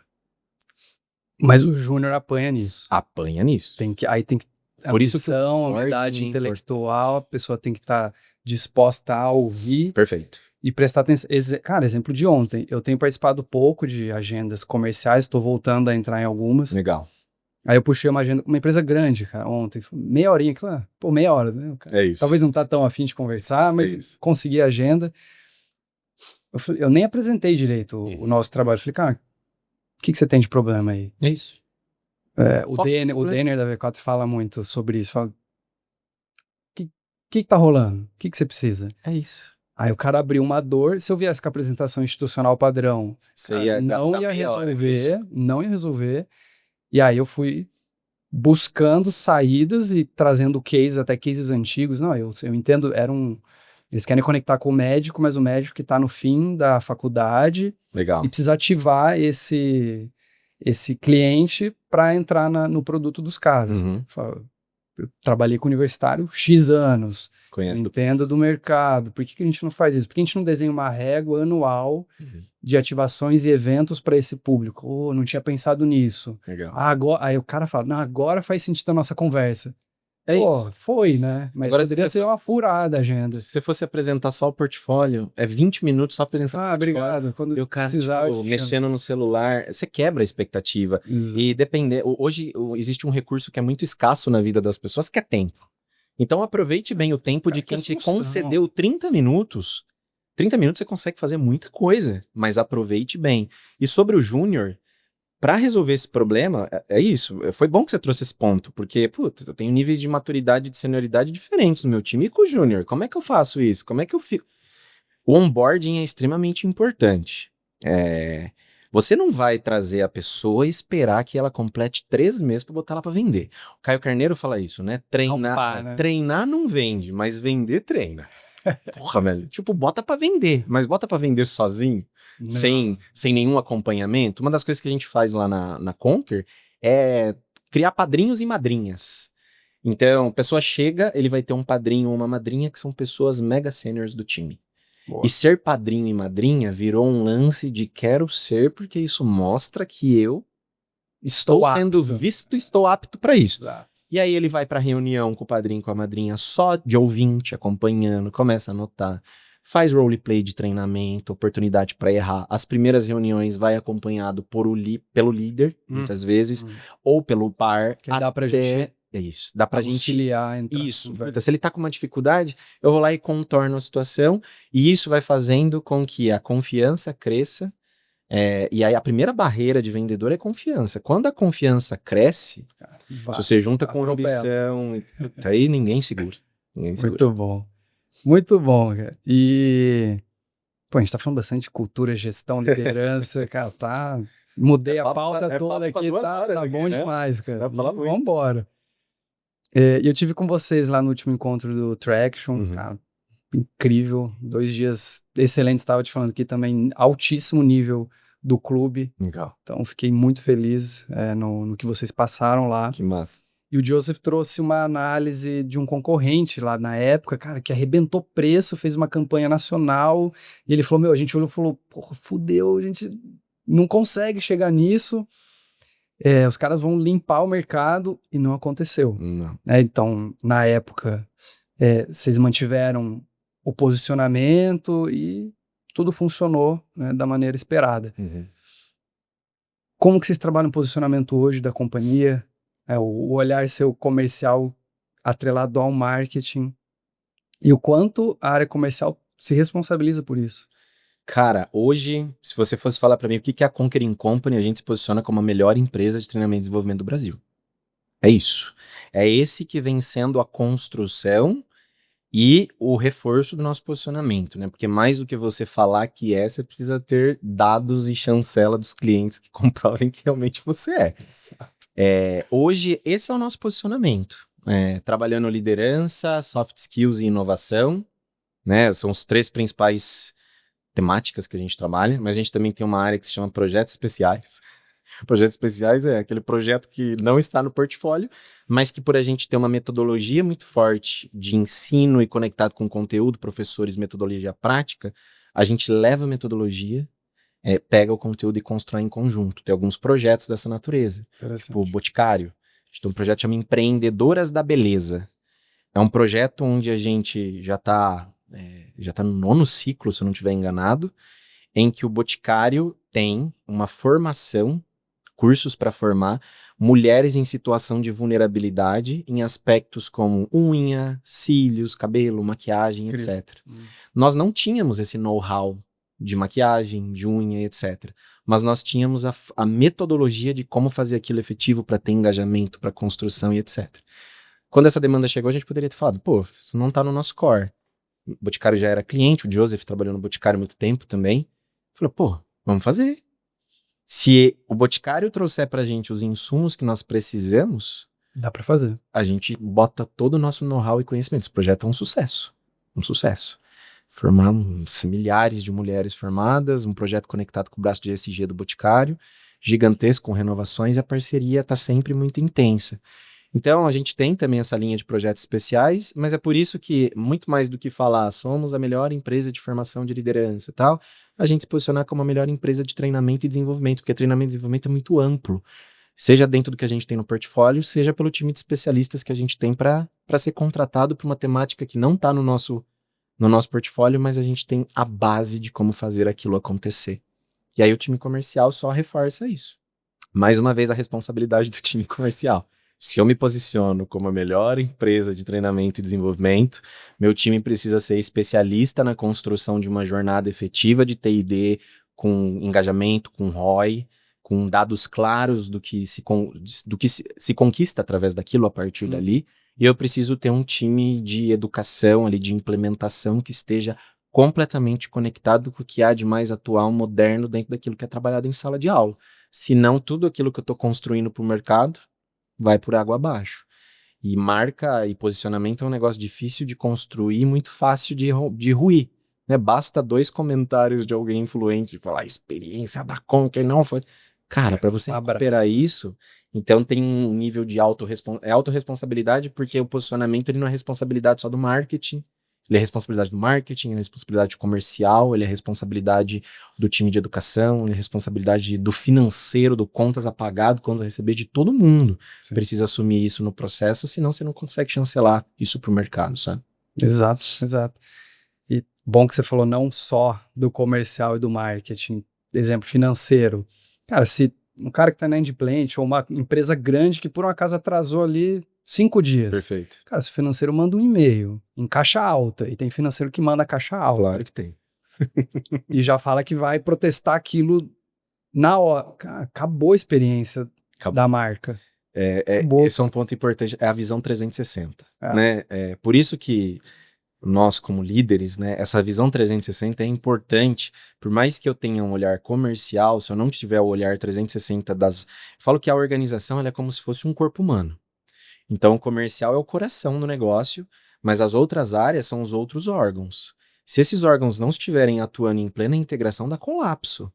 Mas o júnior apanha nisso. Apanha nisso. Aí tem que Por isso que a habilidade intelectual, a pessoa tem que estar disposta a ouvir. Perfeito. E prestar atenção. Cara, exemplo de ontem. Eu tenho participado pouco de agendas comerciais, estou voltando a entrar em algumas. Legal. Aí eu puxei uma agenda com uma empresa grande, cara, ontem. Meia horinha, claro. Pô, meia hora, né? Cara, é isso. Talvez não tá tão afim de conversar, mas consegui a agenda. Eu nem apresentei direito o nosso trabalho. Eu falei, cara, o que você tem de problema aí? É isso. O Denner da V4 fala muito sobre isso. Fala, o que tá rolando? O que você precisa? É isso. Aí o cara abriu uma dor. Se eu viesse com a apresentação institucional padrão, não ia resolver. E aí eu fui buscando saídas e trazendo até cases antigos. Não, eu entendo, eles querem conectar com o médico, mas o médico que está no fim da faculdade. Legal. E precisa ativar esse cliente para entrar no produto dos caras. Uhum. Eu trabalhei com universitário X anos. Entendo do mercado. Por que a gente não faz isso? Por que a gente não desenha uma régua anual de ativações e eventos para esse público? Não tinha pensado nisso. Legal. Aí o cara fala, não, agora faz sentido a nossa conversa. Isso. Foi, né? Mas agora poderia ser uma furada a agenda. Se você fosse apresentar só o portfólio, é 20 minutos só apresentar o portfólio. Obrigado. Quando e o cara, precisar, mexendo no celular, você quebra a expectativa. Exato. E hoje existe um recurso que é muito escasso na vida das pessoas, que é tempo. Então aproveite bem o tempo de quem te concedeu 30 minutos. 30 minutos você consegue fazer muita coisa, mas aproveite bem. E sobre o júnior, para resolver esse problema, é isso. Foi bom que você trouxe esse ponto, porque, eu tenho níveis de maturidade e de senioridade diferentes no meu time e com o júnior. Como é que eu faço isso? Como é que eu fico? O onboarding é extremamente importante. Você não vai trazer a pessoa e esperar que ela complete 3 meses para botar ela para vender. O Caio Carneiro fala isso, né? Treinar não vende, mas vender treina. Porra, velho. Bota para vender, mas bota para vender sozinho. Sem nenhum acompanhamento. Uma das coisas que a gente faz lá na Conquer é criar padrinhos e madrinhas. Então, a pessoa chega, ele vai ter um padrinho ou uma madrinha que são pessoas mega seniors do time. Boa. E ser padrinho e madrinha virou um lance de quero ser porque isso mostra que eu estou sendo visto e estou apto para isso. Exato. E aí ele vai para reunião com o padrinho e com a madrinha só de ouvinte, acompanhando, começa a anotar. Faz roleplay de treinamento, oportunidade para errar. As primeiras reuniões vai acompanhado pelo líder, muitas vezes, ou pelo par. Que dá pra gente... É isso, dá pra gente... Auxiliar. Isso, se ele tá com uma dificuldade, eu vou lá e contorno a situação, e isso vai fazendo com que a confiança cresça. E aí a primeira barreira de vendedor é confiança. Quando a confiança cresce, se você junta com ambição, aí ninguém segura. Muito bom. Muito bom, cara. E... a gente tá falando bastante de cultura, gestão, liderança, cara, mudei a pauta toda aqui, tá bom demais, cara. Vambora. E eu tive com vocês lá no último encontro do Traction, cara, incrível, 2 dias excelentes, estava te falando aqui também, altíssimo nível do clube. Legal. Então fiquei muito feliz no que vocês passaram lá. Que massa. E o Joseph trouxe uma análise de um concorrente lá na época, cara, que arrebentou preço, fez uma campanha nacional, e ele falou, a gente olhou e falou, porra, fudeu, a gente não consegue chegar nisso, os caras vão limpar o mercado, e não aconteceu. Não. Então, na época, vocês mantiveram o posicionamento e tudo funcionou, né, da maneira esperada. Como que vocês trabalham o posicionamento hoje da companhia? O olhar seu comercial atrelado ao marketing e o quanto a área comercial se responsabiliza por isso. Cara, hoje, se você fosse falar para mim o que é a Conquering Company, a gente se posiciona como a melhor empresa de treinamento e desenvolvimento do Brasil. É isso. É esse que vem sendo a construção e o reforço do nosso posicionamento, né? Porque mais do que você falar que você precisa ter dados e chancela dos clientes que comprovem que realmente você é. Hoje, esse é o nosso posicionamento. Trabalhando liderança, soft skills e inovação, né? São os 3 principais temáticas que a gente trabalha, mas a gente também tem uma área que se chama projetos especiais. Projetos especiais é aquele projeto que não está no portfólio, mas que por a gente ter uma metodologia muito forte de ensino e conectado com conteúdo, professores, metodologia prática, a gente leva a metodologia, pega o conteúdo e constrói em conjunto. Tem alguns projetos dessa natureza, tipo o Boticário. A gente tem um projeto que chama Empreendedoras da Beleza. É um projeto onde a gente já tá no 9º ciclo, se eu não estiver enganado, em que o Boticário tem uma formação, cursos para formar mulheres em situação de vulnerabilidade em aspectos como unha, cílios, cabelo, maquiagem, Incrível. etc. Nós não tínhamos esse know-how de maquiagem, de unha, etc. Mas nós tínhamos a metodologia de como fazer aquilo efetivo para ter engajamento, para construção e etc. Quando essa demanda chegou, a gente poderia ter falado, pô, isso não tá no nosso core. O Boticário já era cliente, o Joseph trabalhou no Boticário há muito tempo também. Falou, pô, vamos fazer. Se o Boticário trouxer pra gente os insumos que nós precisamos, dá para fazer. A gente bota todo o nosso know-how e conhecimento. Esse projeto é um sucesso. Um sucesso. Formamos milhares de mulheres formadas, um projeto conectado com o braço de ESG do Boticário, gigantesco, com renovações, e a parceria está sempre muito intensa. Então, a gente tem também essa linha de projetos especiais, mas é por isso que, muito mais do que falar, somos a melhor empresa de formação de liderança e tal, a gente se posicionar como a melhor empresa de treinamento e desenvolvimento, porque treinamento e desenvolvimento é muito amplo, seja dentro do que a gente tem no portfólio, seja pelo time de especialistas que a gente tem para ser contratado para uma temática que não está no nosso portfólio, mas a gente tem a base de como fazer aquilo acontecer. E aí o time comercial só reforça isso. Mais uma vez, a responsabilidade do time comercial. Se eu me posiciono como a melhor empresa de treinamento e desenvolvimento, meu time precisa ser especialista na construção de uma jornada efetiva de T&D, com engajamento, com ROI, com dados claros do que se conquista através daquilo a partir dali. E eu preciso ter um time de educação, ali, de implementação que esteja completamente conectado com o que há de mais atual, moderno dentro daquilo que é trabalhado em sala de aula. Senão, tudo aquilo que eu estou construindo para o mercado vai por água abaixo. E marca e posicionamento é um negócio difícil de construir, muito fácil de ruir. Né? Basta 2 comentários de alguém influente falar, a experiência da Conquer não foi... Cara, para você recuperar isso, então tem um nível de autorresponsabilidade, porque o posicionamento ele não é responsabilidade só do marketing, ele é responsabilidade do marketing, ele é responsabilidade comercial, ele é responsabilidade do time de educação, ele é responsabilidade do financeiro, do contas a pagar, contas a receber, de todo mundo. Sim. Precisa assumir isso no processo, senão você não consegue chancelar isso pro mercado, sabe? Exato, exato. E bom que você falou não só do comercial e do marketing, exemplo financeiro. Cara, se um cara que tá na Endplant ou uma empresa grande que por um acaso atrasou ali 5 dias. Perfeito. Cara, se o financeiro manda um e-mail em caixa alta, e tem financeiro que manda caixa alta. Claro que tem. E já fala que vai protestar aquilo na hora. Cara, acabou a experiência da marca. Esse é um ponto importante, é a visão 360. Né? Por isso que nós, como líderes, né, essa visão 360 é importante, por mais que eu tenha um olhar comercial, se eu não tiver o olhar 360 eu falo que a organização ela é como se fosse um corpo humano. Então, o comercial é o coração do negócio, mas as outras áreas são os outros órgãos. Se esses órgãos não estiverem atuando em plena integração, dá colapso.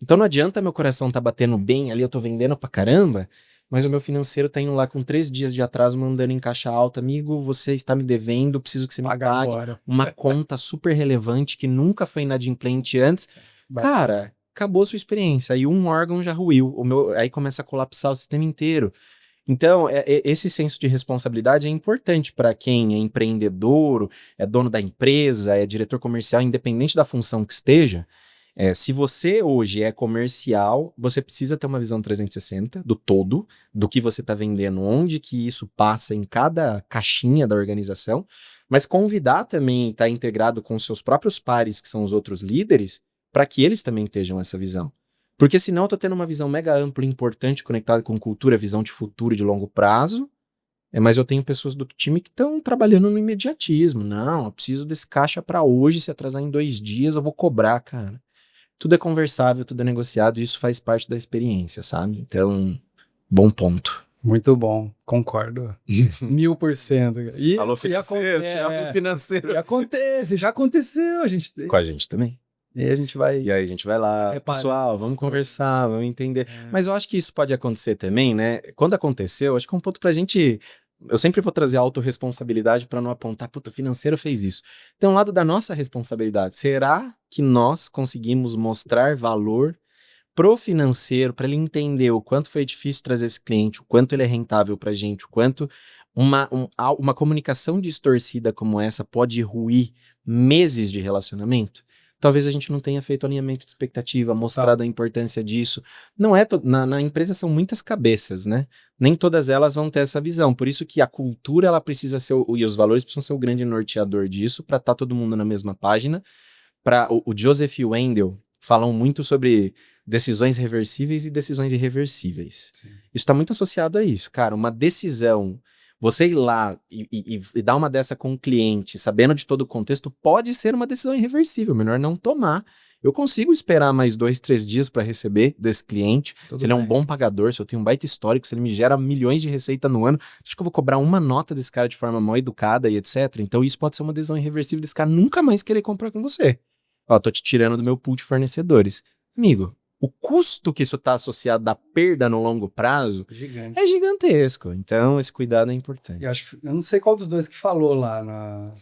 Então, não adianta meu coração tá batendo bem ali, eu tô vendendo pra caramba, mas o meu financeiro tá indo lá com 3 dias de atraso, mandando em caixa alta, amigo, você está me devendo, preciso que você me pague agora. Uma conta super relevante que nunca foi inadimplente antes. Cara, acabou a sua experiência, aí um órgão já ruiu, aí começa a colapsar o sistema inteiro. Então, esse senso de responsabilidade é importante para quem é empreendedor, é dono da empresa, é diretor comercial, independente da função que esteja. Se você hoje é comercial, você precisa ter uma visão 360 do todo, do que você está vendendo, onde que isso passa em cada caixinha da organização, mas convidar também estar integrado com seus próprios pares, que são os outros líderes, para que eles também tenham essa visão. Porque senão eu tô tendo uma visão mega ampla e importante, conectada com cultura, visão de futuro e de longo prazo, mas eu tenho pessoas do time que estão trabalhando no imediatismo. Não, eu preciso desse caixa para hoje, se atrasar em 2 dias eu vou cobrar, cara. Tudo é conversável, tudo é negociado e isso faz parte da experiência, sabe? Então, bom ponto. Muito bom, concordo. 1000%. Alô, financeiro, chama financeiro. E acontece, já aconteceu. Com a gente também. E aí a gente vai... E aí a gente vai lá, pessoal, vamos conversar, vamos entender. Mas eu acho que isso pode acontecer também, né? Quando aconteceu, acho que é um ponto pra gente... Eu sempre vou trazer autorresponsabilidade pra não apontar, puta, o financeiro fez isso. Tem um lado da nossa responsabilidade. Será que nós conseguimos mostrar valor pro financeiro, para ele entender o quanto foi difícil trazer esse cliente, o quanto ele é rentável pra gente, o quanto uma comunicação distorcida como essa pode ruir meses de relacionamento? Talvez a gente não tenha feito alinhamento de expectativa, mostrado a importância disso. Não é na empresa são muitas cabeças, né? Nem todas elas vão ter essa visão. Por isso que a cultura ela precisa ser e os valores precisam ser o grande norteador disso, para estar todo mundo na mesma página. O Joseph e o Wendell falam muito sobre decisões reversíveis e decisões irreversíveis. Sim. Isso está muito associado a isso, cara. Uma decisão, você ir lá e dar uma dessa com o cliente, sabendo de todo o contexto, pode ser uma decisão irreversível. Melhor não tomar. Eu consigo esperar mais 2, 3 dias para receber desse cliente. Se ele é um bom pagador, se eu tenho um baita histórico, se ele me gera milhões de receita no ano, acho que eu vou cobrar uma nota desse cara de forma mal educada e etc. Então isso pode ser uma decisão irreversível desse cara nunca mais querer comprar com você. Ó, tô te tirando do meu pool de fornecedores. Amigo, o custo que isso está associado da perda no longo prazo é gigantesco. Então, esse cuidado é importante. Eu não sei qual dos dois que falou lá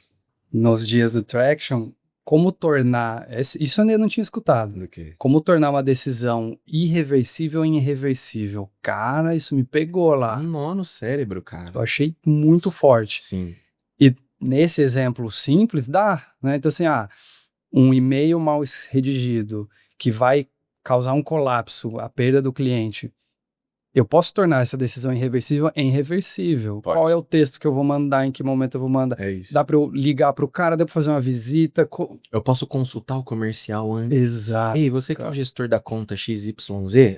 nos dias do Traction, como tornar... Isso eu ainda não tinha escutado. Do quê? Como tornar uma decisão irreversível em irreversível. Cara, isso me pegou lá. Um nó no cérebro, cara. Eu achei muito forte. Sim. E nesse exemplo simples, dá, né? Então, assim, um e-mail mal redigido que vai causar um colapso, a perda do cliente, eu posso tornar essa decisão irreversível em reversível. Pode. Qual é o texto que eu vou mandar, em que momento eu vou mandar? É isso. Dá para eu ligar para o cara, dá para fazer uma visita? Eu posso consultar o comercial antes. Exato. Ei, você que é o gestor da conta XYZ,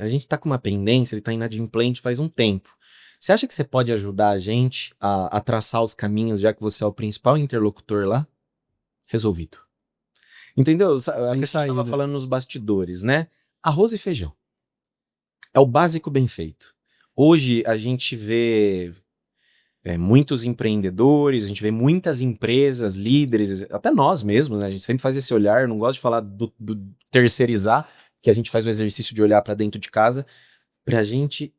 a gente tá com uma pendência, ele tá inadimplente faz um tempo. Você acha que você pode ajudar a gente a traçar os caminhos, já que você é o principal interlocutor lá? Resolvido. Entendeu? A gente estava falando nos bastidores, né? Arroz e feijão. É o básico bem feito. Hoje a gente vê muitos empreendedores, a gente vê muitas empresas, líderes, até nós mesmos, né? A gente sempre faz esse olhar, eu não gosto de falar do terceirizar, que a gente faz o exercício de olhar para dentro de casa, para a gente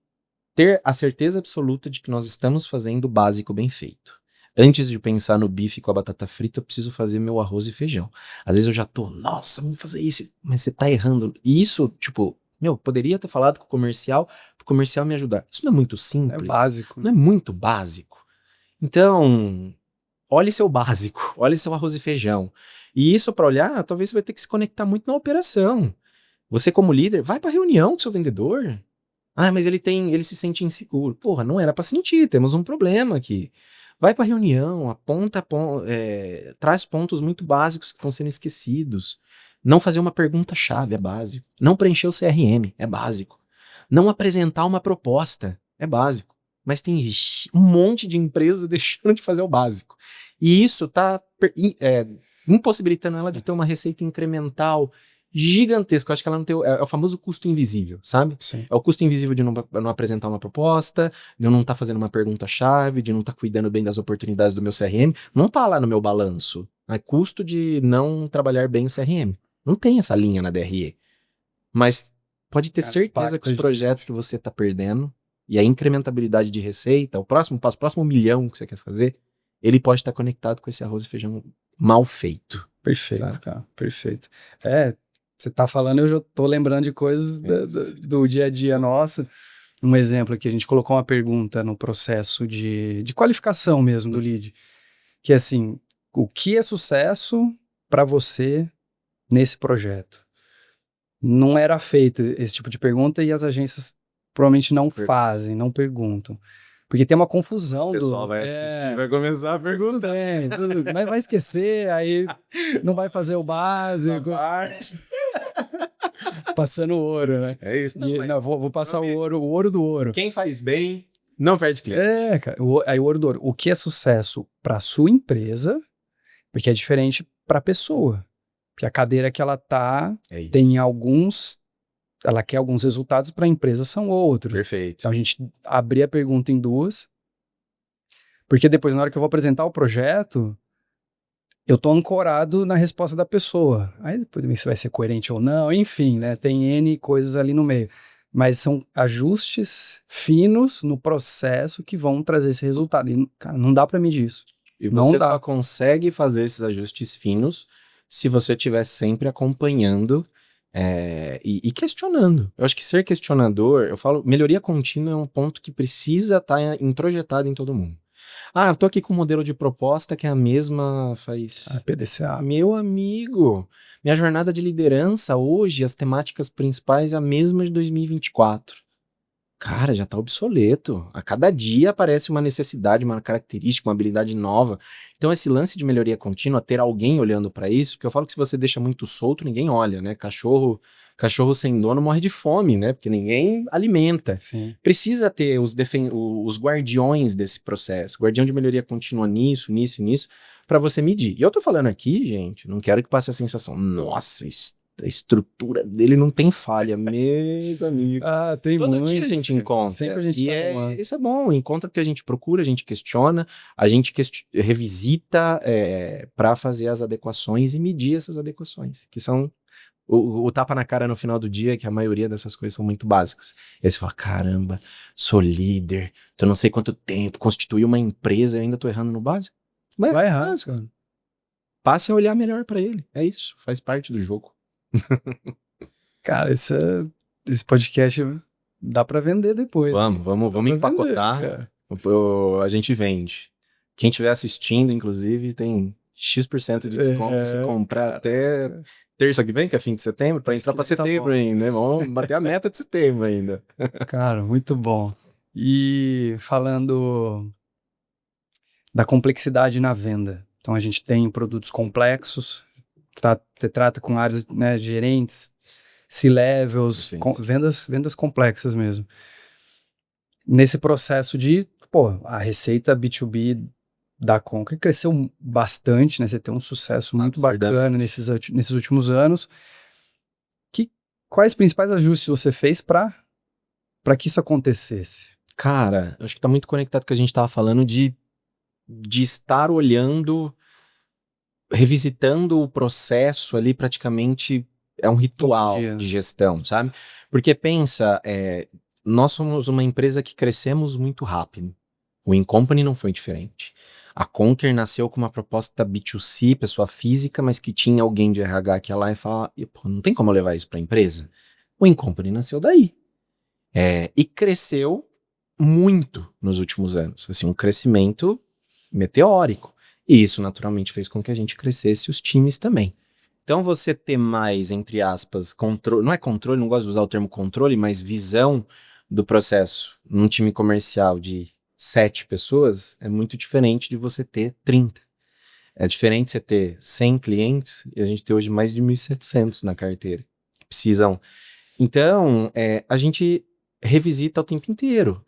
ter a certeza absoluta de que nós estamos fazendo o básico bem feito. Antes de pensar no bife com a batata frita, eu preciso fazer meu arroz e feijão. Às vezes eu já tô, nossa, vamos fazer isso, mas você tá errando. E isso, tipo, poderia ter falado com o comercial, pro comercial me ajudar. Isso não é muito simples. É básico. Não é muito básico. Então, olhe seu básico, olhe seu arroz e feijão. E isso para olhar, talvez você vai ter que se conectar muito na operação. Você como líder, vai pra reunião com seu vendedor. Mas ele se sente inseguro. Porra, não era pra sentir, temos um problema aqui. Vai para reunião, traz pontos muito básicos que estão sendo esquecidos. Não fazer uma pergunta-chave é básico. Não preencher o CRM é básico. Não apresentar uma proposta é básico. Mas tem um monte de empresas deixando de fazer o básico. E isso está impossibilitando ela de ter uma receita incremental gigantesca. Eu acho que ela não tem... É o famoso custo invisível, sabe? Sim. É o custo invisível de não apresentar uma proposta, de eu não estar fazendo uma pergunta-chave, de não estar cuidando bem das oportunidades do meu CRM. Não tá lá no meu balanço. É custo de não trabalhar bem o CRM. Não tem essa linha na DRE. Mas pode ter certeza que os projetos que você está perdendo e a incrementabilidade de receita, o próximo passo, o próximo milhão que você quer fazer, ele pode estar conectado com esse arroz e feijão mal feito. Perfeito, sabe? cara. Perfeito. Você tá falando, eu já tô lembrando de coisas do dia a dia nosso. Um exemplo aqui, a gente colocou uma pergunta no processo de qualificação mesmo do lead, que é assim, o que é sucesso para você nesse projeto? Não era feito esse tipo de pergunta e as agências provavelmente não fazem, não perguntam. Porque tem uma confusão. O pessoal vai assistir, vai começar a perguntar. Mas vai esquecer, aí não vai fazer o básico. Passando ouro, né? É isso. Vou passar o ouro do ouro. Quem faz bem, não perde cliente. Cara, aí o ouro do ouro. O que é sucesso para sua empresa, porque é diferente para a pessoa. Porque a cadeira que ela tá tem alguns ela quer alguns resultados, para a empresa são outros. Perfeito. Então a gente abrir a pergunta em duas, porque depois, na hora que eu vou apresentar o projeto, eu tô ancorado na resposta da pessoa. Aí depois se vai ser coerente ou não, enfim, né? Tem N coisas ali no meio. Mas são ajustes finos no processo que vão trazer esse resultado. E, cara, não dá para medir isso. E Não você dá. só consegue fazer esses ajustes finos se você estiver sempre acompanhando e questionando. Eu acho que ser questionador, eu falo, melhoria contínua é um ponto que precisa estar introjetado em todo mundo. Ah, eu tô aqui com um modelo de proposta que é a mesma faz... PDCA. Meu amigo, minha jornada de liderança hoje, as temáticas principais é a mesma de 2024. Cara, já tá obsoleto. A cada dia aparece uma necessidade, uma característica, uma habilidade nova. Então esse lance de melhoria contínua, ter alguém olhando pra isso, porque eu falo que se você deixa muito solto, ninguém olha, né? Cachorro sem dono morre de fome, né? Porque ninguém alimenta. Sim. Precisa ter os guardiões desse processo, guardião de melhoria contínua nisso, pra você medir. E eu tô falando aqui, gente, não quero que passe a sensação, nossa, a estrutura dele não tem falha, meus amigos. Ah, tem Todo muito. dia a gente encontra. Sempre a gente tá arrumando. Isso é bom, encontra porque a gente procura, a gente questiona, a gente revisita para fazer as adequações e medir essas adequações, que são o tapa na cara no final do dia, que a maioria dessas coisas são muito básicas. E aí você fala, caramba, sou líder, tô não sei quanto tempo, constituí uma empresa e ainda tô errando no básico. Vai errar, básico. cara. Passe a olhar melhor para ele, é isso, faz parte do jogo. Cara, esse podcast dá pra vender depois. Vamos empacotar. A gente vende. Quem estiver assistindo, inclusive, tem X% de desconto se comprar até terça que vem, que é fim de setembro, para entrar para setembro ainda, né? Vamos bater a meta de setembro ainda. Cara, muito bom. E falando da complexidade na venda. Então a gente tem produtos complexos, você trata com áreas, né, gerentes, C-levels, vendas complexas mesmo. Nesse processo de, a receita B2B da Conquer cresceu bastante, né? Você tem um sucesso muito bacana nesses últimos anos. Quais principais ajustes você fez para que isso acontecesse? Cara, acho que tá muito conectado com o que a gente tava falando de estar olhando, revisitando o processo ali, praticamente é um ritual de gestão, sabe? Porque pensa, nós somos uma empresa que crescemos muito rápido. O Incompany não foi diferente. A Conquer nasceu com uma proposta B2C, pessoa física, mas que tinha alguém de RH que ia lá e falava, não tem como eu levar isso para a empresa? O Incompany nasceu daí. E cresceu muito nos últimos anos. Assim, um crescimento meteórico. E isso naturalmente fez com que a gente crescesse os times também. Então você ter mais, entre aspas, controle, não é controle, não gosto de usar o termo controle, mas visão do processo num time comercial de 7 pessoas é muito diferente de você ter 30. É diferente você ter 100 clientes e a gente ter hoje mais de 1.700 na carteira. Precisam. Então, a gente revisita o tempo inteiro.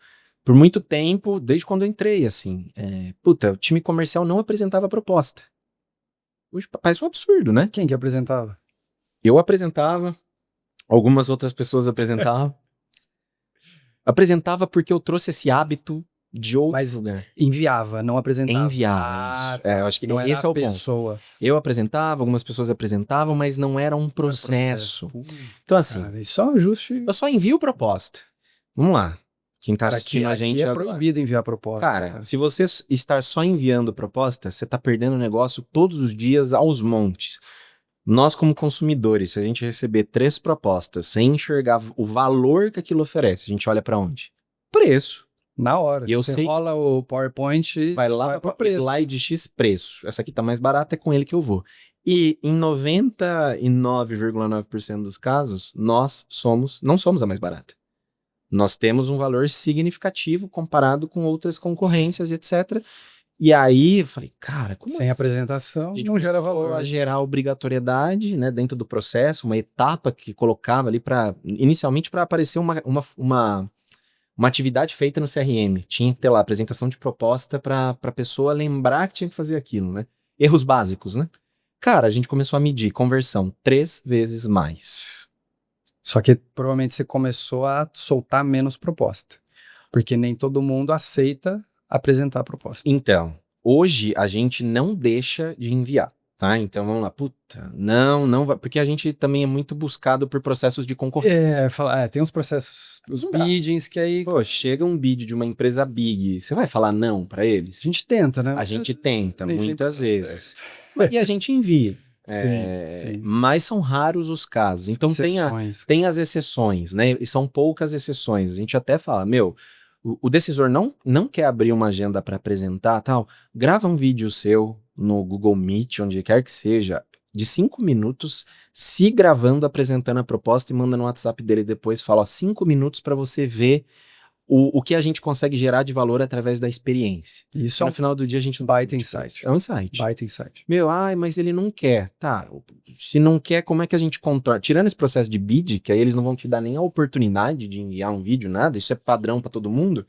Por muito tempo, desde quando eu entrei, assim, o time comercial não apresentava proposta. Hoje parece um absurdo, né? Quem que apresentava? Eu apresentava, algumas outras pessoas apresentavam. Apresentava porque eu trouxe esse hábito de outro lugar. Enviava, não apresentava. Enviava, isso. Eu acho que não esse é o pessoa. ponto. Eu apresentava, algumas pessoas apresentavam, mas não era um processo. Então, assim, cara, isso é um ajuste. Eu só envio proposta. Vamos lá. Quem tá assistindo a gente aqui é proibido enviar proposta. Cara, se você estar só enviando proposta, você tá perdendo negócio todos os dias aos montes. Nós, como consumidores, se a gente receber 3 propostas sem enxergar o valor que aquilo oferece, a gente olha pra onde? Preço. Na hora. E eu você sei rola o PowerPoint e vai lá para preço. Slide X preço. Essa aqui tá mais barata, é com ele que eu vou. E em 99,9% dos casos, nós não somos a mais barata. Nós temos um valor significativo comparado com outras concorrências, etc. E aí eu falei, cara, como sem apresentação não gera valor. A gerar obrigatoriedade, né, dentro do processo, uma etapa que colocava ali inicialmente para aparecer uma atividade feita no CRM. Tinha que ter lá apresentação de proposta para a pessoa lembrar que tinha que fazer aquilo, né? Erros básicos, né? Cara, a gente começou a medir conversão 3 vezes mais. Só que provavelmente você começou a soltar menos proposta. Porque nem todo mundo aceita apresentar a proposta. Então, hoje a gente não deixa de enviar, tá? Então vamos lá, puta, não vai, porque a gente também é muito buscado por processos de concorrência. Tem uns processos, os Não dá. biddings que aí Pô, chega um bid de uma empresa big, você vai falar não pra eles? a gente tenta, né? A gente tenta, Nem sempre muitas dá vezes. E a gente envia. Sim. Mas são raros os casos. Então Exceções. tem as exceções, né? E são poucas exceções. A gente até fala, meu, o decisor não quer abrir uma agenda para apresentar, tal. Grava um vídeo seu no Google Meet, onde quer que seja, de 5 minutos, se gravando, apresentando a proposta e manda no WhatsApp dele depois, fala, ó, 5 minutos para você ver o que a gente consegue gerar de valor através da experiência. Isso No final do dia a gente não baita insight. É um insight. Baita insight. Meu, mas ele não quer. Tá, se não quer, como é que a gente contorna? Tirando esse processo de bid, que aí eles não vão te dar nem a oportunidade de enviar um vídeo, nada, isso é padrão pra todo mundo.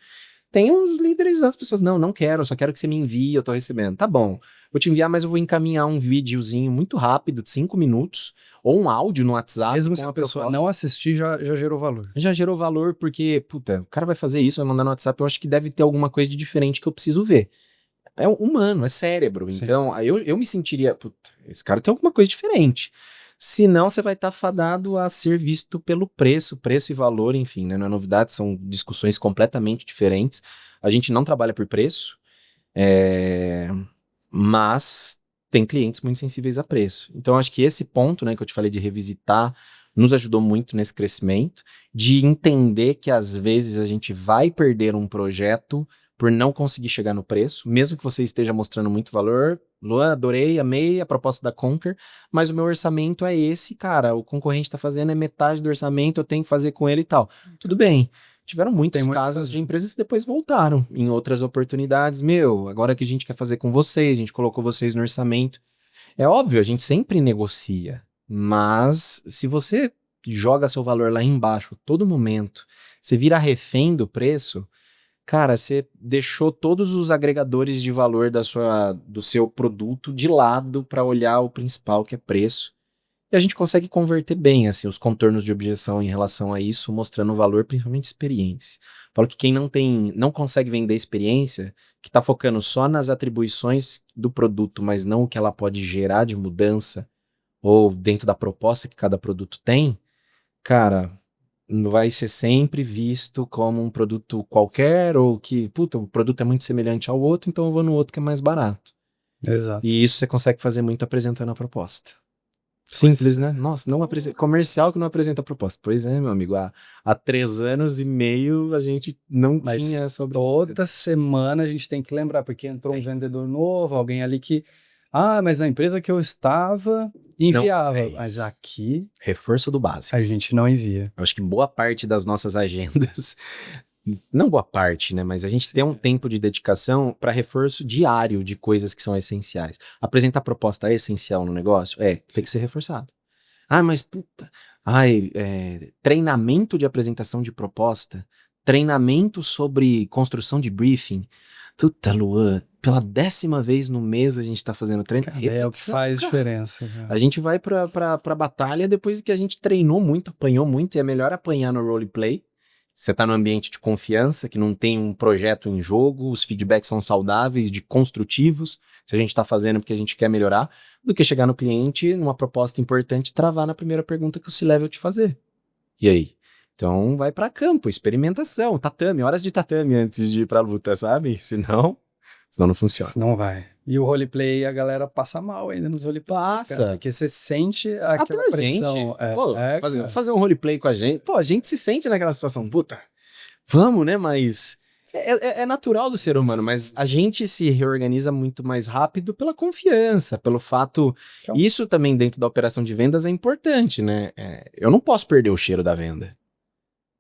Tem os líderes, as pessoas, não quero, só quero que você me envie, eu tô recebendo. Tá bom, vou te enviar, mas eu vou encaminhar um videozinho muito rápido, de 5 minutos, ou um áudio no WhatsApp. Mesmo se a pessoa não assistir, já gerou valor. Já gerou valor porque, puta, o cara vai fazer isso, vai mandar no WhatsApp, eu acho que deve ter alguma coisa de diferente que eu preciso ver. É humano, é cérebro. Sim. Então, aí eu me sentiria, puta, esse cara tem alguma coisa diferente. Senão, você vai estar fadado a ser visto pelo preço e valor, enfim, né? Não é novidade, são discussões completamente diferentes. A gente não trabalha por preço, mas tem clientes muito sensíveis a preço. Então, acho que esse ponto, né, que eu te falei de revisitar, nos ajudou muito nesse crescimento, de entender que às vezes a gente vai perder um projeto por não conseguir chegar no preço, mesmo que você esteja mostrando muito valor. Luan, adorei, amei a proposta da Conquer, mas o meu orçamento é esse, cara, o concorrente tá fazendo é metade do orçamento, eu tenho que fazer com ele e tal. Tudo bem. Tiveram muitos casos de empresas que depois voltaram em outras oportunidades. Meu, agora que a gente quer fazer com vocês, a gente colocou vocês no orçamento. É óbvio, a gente sempre negocia, mas se você joga seu valor lá embaixo a todo momento, você vira refém do preço, cara, você deixou todos os agregadores de valor do seu produto de lado para olhar o principal, que é preço. E a gente consegue converter bem assim, os contornos de objeção em relação a isso, mostrando o valor, principalmente experiência. Falo que quem não consegue vender experiência, que está focando só nas atribuições do produto, mas não o que ela pode gerar de mudança, ou dentro da proposta que cada produto tem, cara, vai ser sempre visto como um produto qualquer, ou que, puta, o produto é muito semelhante ao outro, então eu vou no outro que é mais barato. Exato. E isso você consegue fazer muito apresentando a proposta. Simples, né? Nossa, comercial que não apresenta a proposta. Pois é, meu amigo, há 3 anos e meio a gente não tinha sobre... Toda semana a gente tem que lembrar, porque entrou um vendedor novo, alguém ali que... mas na empresa que eu estava, enviava. Não, mas aqui... Reforço do básico. A gente não envia. Eu acho que boa parte das nossas agendas... Não boa parte, né? Mas a gente tem um tempo de dedicação para reforço diário de coisas que são essenciais. Apresentar proposta é essencial no negócio? Tem que ser reforçado. Mas puta... treinamento de apresentação de proposta, treinamento sobre construção de briefing. Puta, Luan, pela 10ª vez no mês a gente tá fazendo treinamento. É o que faz diferença. Cara. A gente vai pra batalha depois que a gente treinou muito, apanhou muito, e é melhor apanhar no roleplay. Você tá num ambiente de confiança, que não tem um projeto em jogo, os feedbacks são saudáveis, de construtivos, se a gente tá fazendo porque a gente quer melhorar, do que chegar no cliente, numa proposta importante, e travar na primeira pergunta que o C-Level te fazer. E aí? Então vai pra campo, experimentação, tatame, horas de tatame antes de ir pra luta, sabe? Senão não funciona. Não vai. E o roleplay, a galera passa mal ainda nos roleplays. Passa. Cara, porque você sente aquela pressão. Fazer um roleplay com a gente. Pô, a gente se sente naquela situação. Puta, vamos, né? Mas é natural do ser humano, mas a gente se reorganiza muito mais rápido pela confiança, pelo fato... Isso também dentro da operação de vendas é importante, né? Eu não posso perder o cheiro da venda.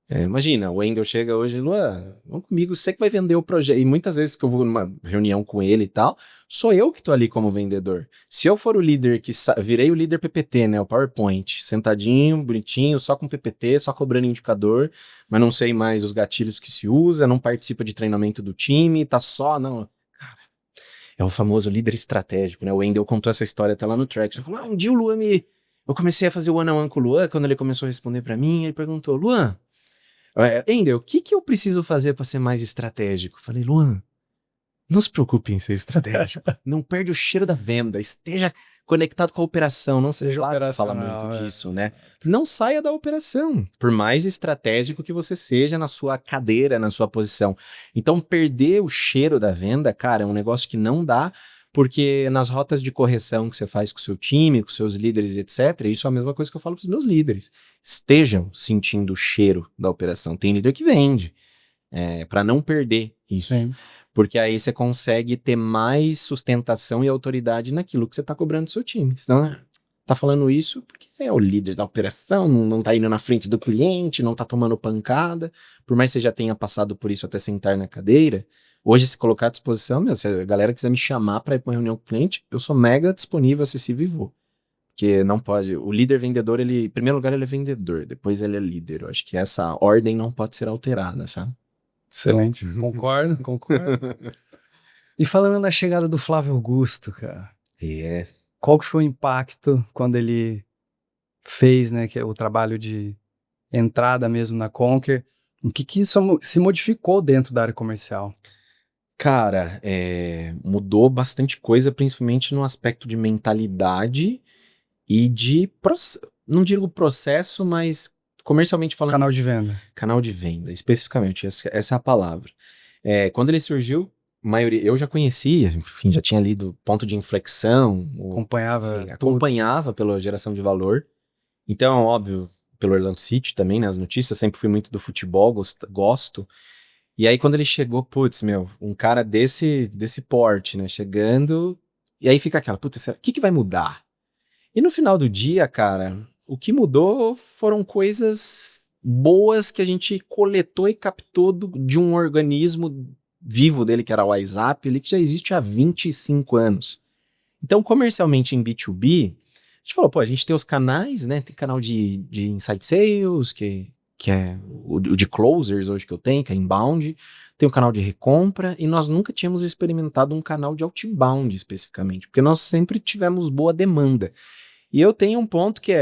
Imagina, o Wendel chega hoje, Luan, vamos comigo, você que vai vender o projeto. E muitas vezes que eu vou numa reunião com ele e tal, sou eu que tô ali como vendedor. Se eu for o líder virei o líder PPT, né, o PowerPoint, sentadinho, bonitinho, só com PPT, só cobrando indicador, mas não sei mais os gatilhos que se usa, não participa de treinamento do time, tá só, não... Cara, é o famoso líder estratégico, né, o Wendel contou essa história até lá no Traction, falou, um dia o Luan me eu comecei a fazer o one-on-one com o Luan, quando ele começou a responder pra mim, ele perguntou, Luan, Ender, o que eu preciso fazer pra ser mais estratégico? Eu falei, Luan, não se preocupe em ser estratégico. Não perde o cheiro da venda. Esteja conectado com a operação. Não seja fala muito disso, né? Não saia da operação. Por mais estratégico que você seja na sua cadeira, na sua posição. Então, perder o cheiro da venda, cara, é um negócio que não dá, porque nas rotas de correção que você faz com o seu time, com seus líderes, etc., isso é a mesma coisa que eu falo para os meus líderes. Estejam sentindo o cheiro da operação. Tem líder que vende. Para não perder isso. Sim. Porque aí você consegue ter mais sustentação e autoridade naquilo que você tá cobrando do seu time. Senão, tá falando isso porque é o líder da operação, não tá indo na frente do cliente, não tá tomando pancada. Por mais que você já tenha passado por isso até sentar na cadeira, hoje se colocar à disposição, se a galera quiser me chamar para ir pra uma reunião com o cliente, eu sou mega disponível, acessível e vou. Porque não pode. O líder vendedor, em primeiro lugar, ele é vendedor, depois ele é líder. Eu acho que essa ordem não pode ser alterada, sabe? Excelente. Concordo. E falando na chegada do Flávio Augusto, cara. Qual que foi o impacto quando ele fez, né, que é o trabalho de entrada mesmo na Conquer? O que isso se modificou dentro da área comercial? Cara, mudou bastante coisa, principalmente no aspecto de mentalidade e de, não digo processo, mas comercialmente falando... Canal de venda. Canal de venda, especificamente, essa é a palavra. Quando ele surgiu, eu já conhecia, enfim, já tinha lido Ponto de Inflexão. Acompanhava pela geração de valor. Então, óbvio, pelo Orlando City também, né, as notícias, sempre fui muito do futebol, gosto. E aí quando ele chegou, putz, um cara desse porte, né, chegando, e aí fica aquela, putz, o que vai mudar? E no final do dia, cara, o que mudou foram coisas boas que a gente coletou e captou de um organismo vivo dele, que era o WhatsApp, ele que já existe há 25 anos. Então, comercialmente em B2B, a gente falou, a gente tem os canais, né? Tem canal de Inside Sales, que é o de Closers hoje que eu tenho, que é Inbound. Tem o canal de recompra, e nós nunca tínhamos experimentado um canal de Outbound especificamente, porque nós sempre tivemos boa demanda. E eu tenho um ponto que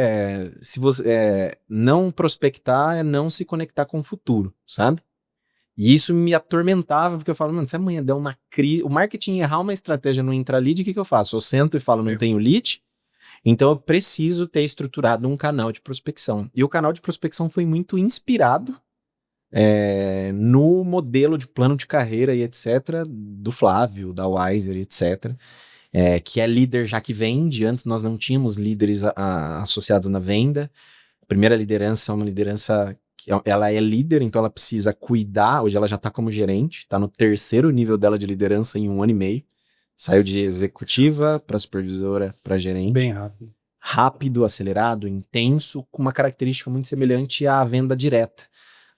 se você não prospectar, é não se conectar com o futuro, sabe? E isso me atormentava, porque eu falo, mano, se amanhã der uma crise, o marketing errar uma estratégia no intralead, o que eu faço? Eu sento e falo, não tenho lead, então eu preciso ter estruturado um canal de prospecção. E o canal de prospecção foi muito inspirado no modelo de plano de carreira e etc. do Flávio, da Wiser, etc., que é líder já que vende. Antes nós não tínhamos líderes associados na venda. A primeira liderança é uma liderança que ela é líder, então ela precisa cuidar. Hoje ela já está como gerente, está no 3º nível dela de liderança em 1 ano e meio. Saiu de executiva para supervisora para gerente. Bem rápido. Rápido, acelerado, intenso, com uma característica muito semelhante à venda direta.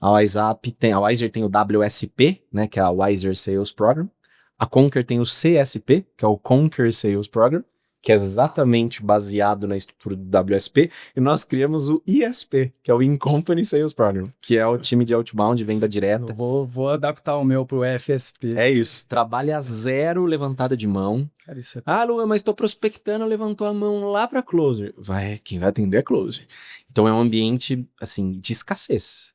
A Wiser tem o WSP, né, que é a Wiser Sales Program. A Conquer tem o CSP, que é o Conquer Sales Program, que é exatamente baseado na estrutura do WSP, e nós criamos o ISP, que é o In-Company Sales Program, que é o time de outbound, venda direta. Vou adaptar o meu pro FSP. É isso, trabalha 0 levantada de mão. Cara, isso Luan, mas tô prospectando, levantou a mão lá para closer. Quem vai atender é closer. Então é um ambiente, assim, de escassez.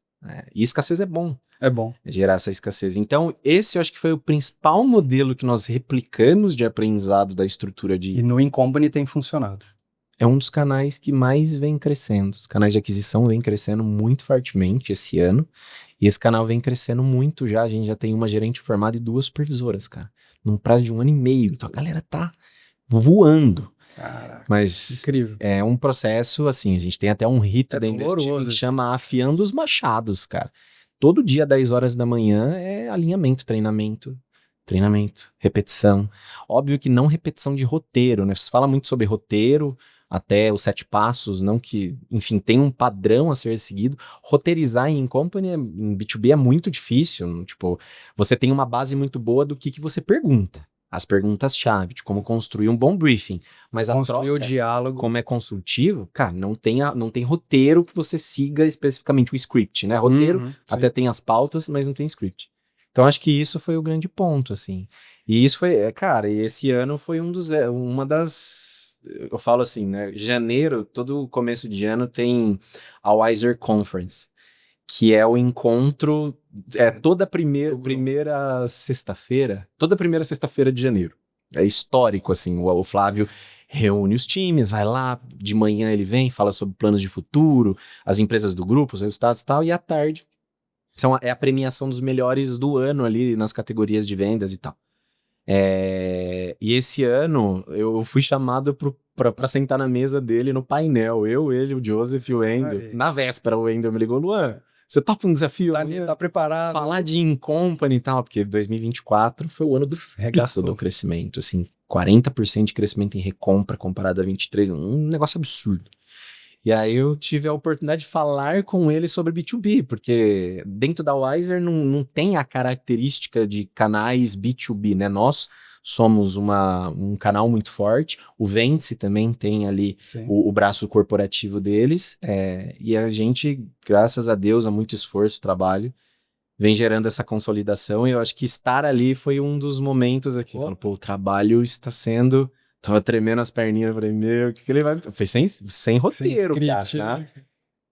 E escassez é bom. É bom. Gerar essa escassez. Então, esse eu acho que foi o principal modelo que nós replicamos de aprendizado da estrutura de... E no In-Company tem funcionado. É um dos canais que mais vem crescendo. Os canais de aquisição vêm crescendo muito fortemente esse ano. E esse canal vem crescendo muito já. A gente já tem uma gerente formada e 2 supervisoras, cara. Num prazo de 1 ano e meio. Então a galera tá voando. Caraca, mas incrível. É um processo, assim, a gente tem até um rito dentro desse time que doloroso. chama Afiando os Machados, cara. Todo dia, 10 horas da manhã, é alinhamento, treinamento, repetição. Óbvio que não repetição de roteiro, né? Você fala muito sobre roteiro, até os 7 passos, não que, enfim, tem um padrão a ser seguido. Roteirizar em company, em B2B é muito difícil, tipo, você tem uma base muito boa do que você pergunta. As perguntas-chave, de como construir um bom briefing. Mas a Construir troca, o diálogo. como é consultivo, cara, não tem roteiro que você siga especificamente o script, né? Roteiro até tem as pautas, mas não tem script. Então acho que isso foi o grande ponto, assim. E isso foi, cara, e esse ano foi uma das eu falo assim, né? Janeiro, todo começo de ano tem a Wiser Conference, que é o encontro, toda primeira sexta-feira, toda primeira sexta-feira de janeiro. É histórico, assim, o Flávio reúne os times, vai lá, de manhã ele vem, fala sobre planos de futuro, as empresas do grupo, os resultados e tal, e à tarde é a premiação dos melhores do ano ali nas categorias de vendas e tal. E esse ano eu fui chamado pra sentar na mesa dele no painel. Eu, ele, o Joseph e o Wendel. Na véspera, o Wendel me ligou: Luan, você topa um desafio? Tá preparado? Falar de in-company e tal, porque 2024 foi o ano do regaço do crescimento, assim, 40% de crescimento em recompra comparado a 23, um negócio absurdo. E aí eu tive a oportunidade de falar com ele sobre B2B, porque dentro da Wiser não tem a característica de canais B2B, né? Nós somos um canal muito forte, o Vence também tem ali o braço corporativo deles, e a gente, graças a Deus, há muito esforço, trabalho, vem gerando essa consolidação, e eu acho que estar ali foi um dos momentos aqui, falando, pô, o trabalho está sendo... Tava tremendo as perninhas, eu falei, meu, o que ele vai... Foi sem roteiro, script, cara, né?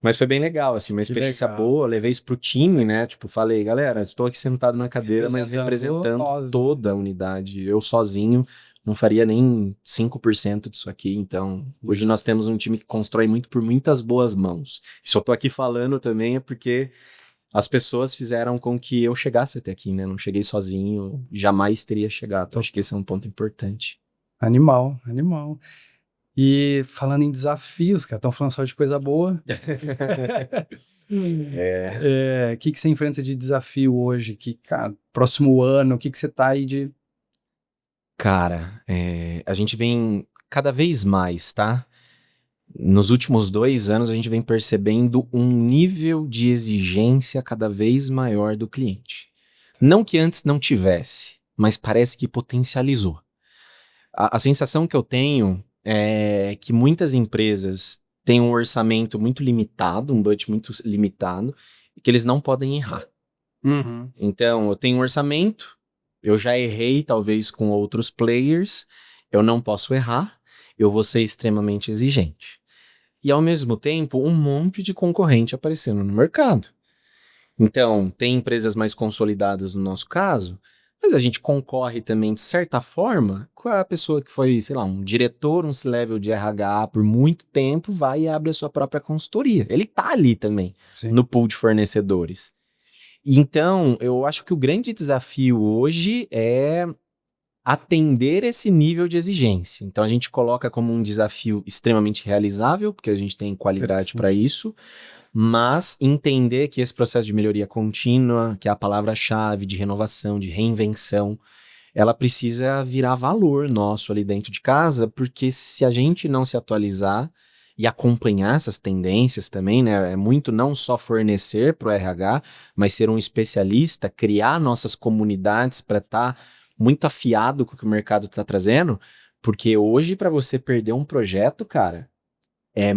Mas foi bem legal, assim, uma experiência boa, levei isso pro time, né? Tipo, falei, galera, estou aqui sentado na cadeira, mas representando toda a unidade. Eu sozinho não faria nem 5% disso aqui, então hoje nós temos um time que constrói muito por muitas boas mãos. E se eu tô aqui falando também é porque as pessoas fizeram com que eu chegasse até aqui, né? Não cheguei sozinho, jamais teria chegado. Então, acho que esse é um ponto importante. Animal. E falando em desafios, cara, estão falando só de coisa boa. O que você enfrenta de desafio hoje? Cara, próximo ano, o que você tá aí de... Cara, a gente vem cada vez mais, tá? Nos últimos 2 anos, a gente vem percebendo um nível de exigência cada vez maior do cliente. Não que antes não tivesse, mas parece que potencializou. A sensação que eu tenho é que muitas empresas têm um orçamento muito limitado, um budget muito limitado, e que eles não podem errar. Uhum. Então, eu tenho um orçamento, eu já errei talvez com outros players, eu não posso errar, eu vou ser extremamente exigente. E ao mesmo tempo, um monte de concorrente aparecendo no mercado. Então, tem empresas mais consolidadas no nosso caso, mas a gente concorre também, de certa forma, com a pessoa que foi, sei lá, um diretor, um C-level de RH por muito tempo, vai e abre a sua própria consultoria. Ele tá ali também, no pool de fornecedores. Então, eu acho que o grande desafio hoje é atender esse nível de exigência. Então, a gente coloca como um desafio extremamente realizável, porque a gente tem qualidade para isso, mas entender que esse processo de melhoria contínua, que é a palavra-chave de renovação, de reinvenção, ela precisa virar valor nosso ali dentro de casa, porque se a gente não se atualizar e acompanhar essas tendências também, né, é muito não só fornecer para o RH, mas ser um especialista, criar nossas comunidades para estar muito afiado com o que o mercado está trazendo, porque hoje para você perder um projeto, cara, é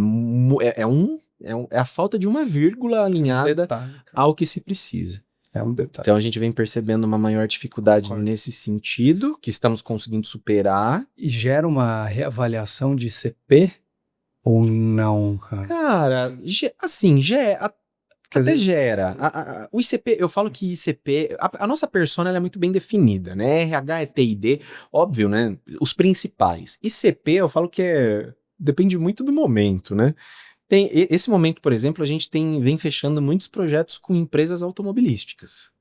a falta de uma vírgula alinhada ao que se precisa. É um detalhe. Então a gente vem percebendo uma maior dificuldade nesse sentido, que estamos conseguindo superar. E gera uma reavaliação de CP ou não, cara? Cara, assim, até gera. O ICP, eu falo que ICP, a nossa persona ela é muito bem definida, né? RH é T&D, óbvio, né? Os principais. ICP, eu falo que depende muito do momento, né? Esse momento, por exemplo, a gente vem fechando muitos projetos com empresas automobilísticas.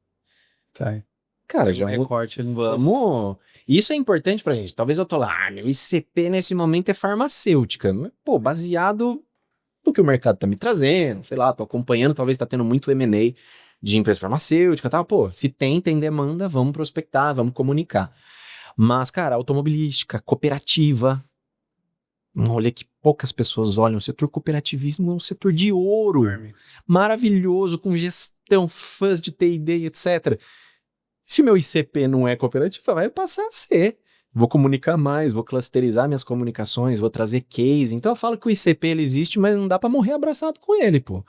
Tá. Cara, já recorte ali. Vamos... Isso é importante pra gente. Talvez eu tô lá, meu ICP nesse momento é farmacêutica. Mas, pô, baseado no que o mercado tá me trazendo, sei lá, tô acompanhando, talvez tá tendo muito M&A de empresa farmacêutica e tal. Pô, se tem demanda, vamos prospectar, vamos comunicar. Mas, cara, automobilística, cooperativa... Olha que poucas pessoas olham. O setor cooperativismo é um setor de ouro. Maravilhoso, com gestão, fãs de T&D, etc. Se o meu ICP não é cooperativa, vai passar a ser. Vou comunicar mais, vou clusterizar minhas comunicações, vou trazer case. Então eu falo que o ICP ele existe, mas não dá pra morrer abraçado com ele, pô.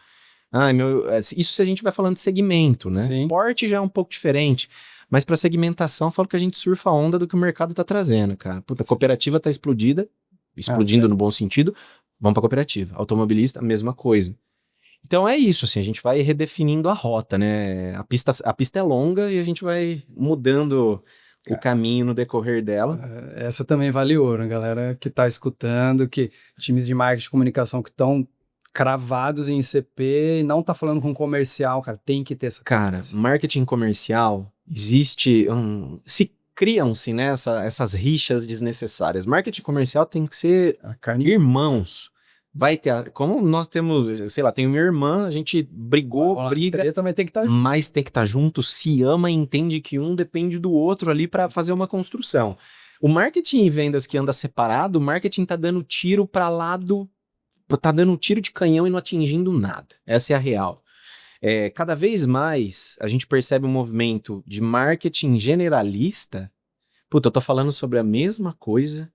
Isso se a gente vai falando de segmento, né? Sim. Porte já é um pouco diferente. Mas pra segmentação, eu falo que a gente surfa a onda do que o mercado tá trazendo, cara. Puta, a cooperativa tá explodida. explodindo no bom sentido, vamos para cooperativa. Automobilista, mesma coisa. Então é isso, assim, a gente vai redefinindo a rota, né? A pista é longa e a gente vai mudando o caminho no decorrer dela. Essa também vale ouro, galera que tá escutando, que times de marketing e comunicação que estão cravados em ICP e não tá falando com comercial, cara, tem que ter essa Cara, conversa. marketing comercial, se criam-se, né, essas rixas desnecessárias. Marketing comercial tem que ser irmãos. Vai ter, como nós temos, sei lá, tenho minha irmã, a gente brigou, briga, também tem que estar junto. mas tem que estar junto, se ama e entende que um depende do outro ali para fazer uma construção. O marketing e vendas que anda separado, o marketing tá dando tiro para lado, tá dando tiro de canhão e não atingindo nada. Essa é a real. Cada vez mais a gente percebe um movimento de marketing generalista. Puta, eu tô falando sobre a mesma coisa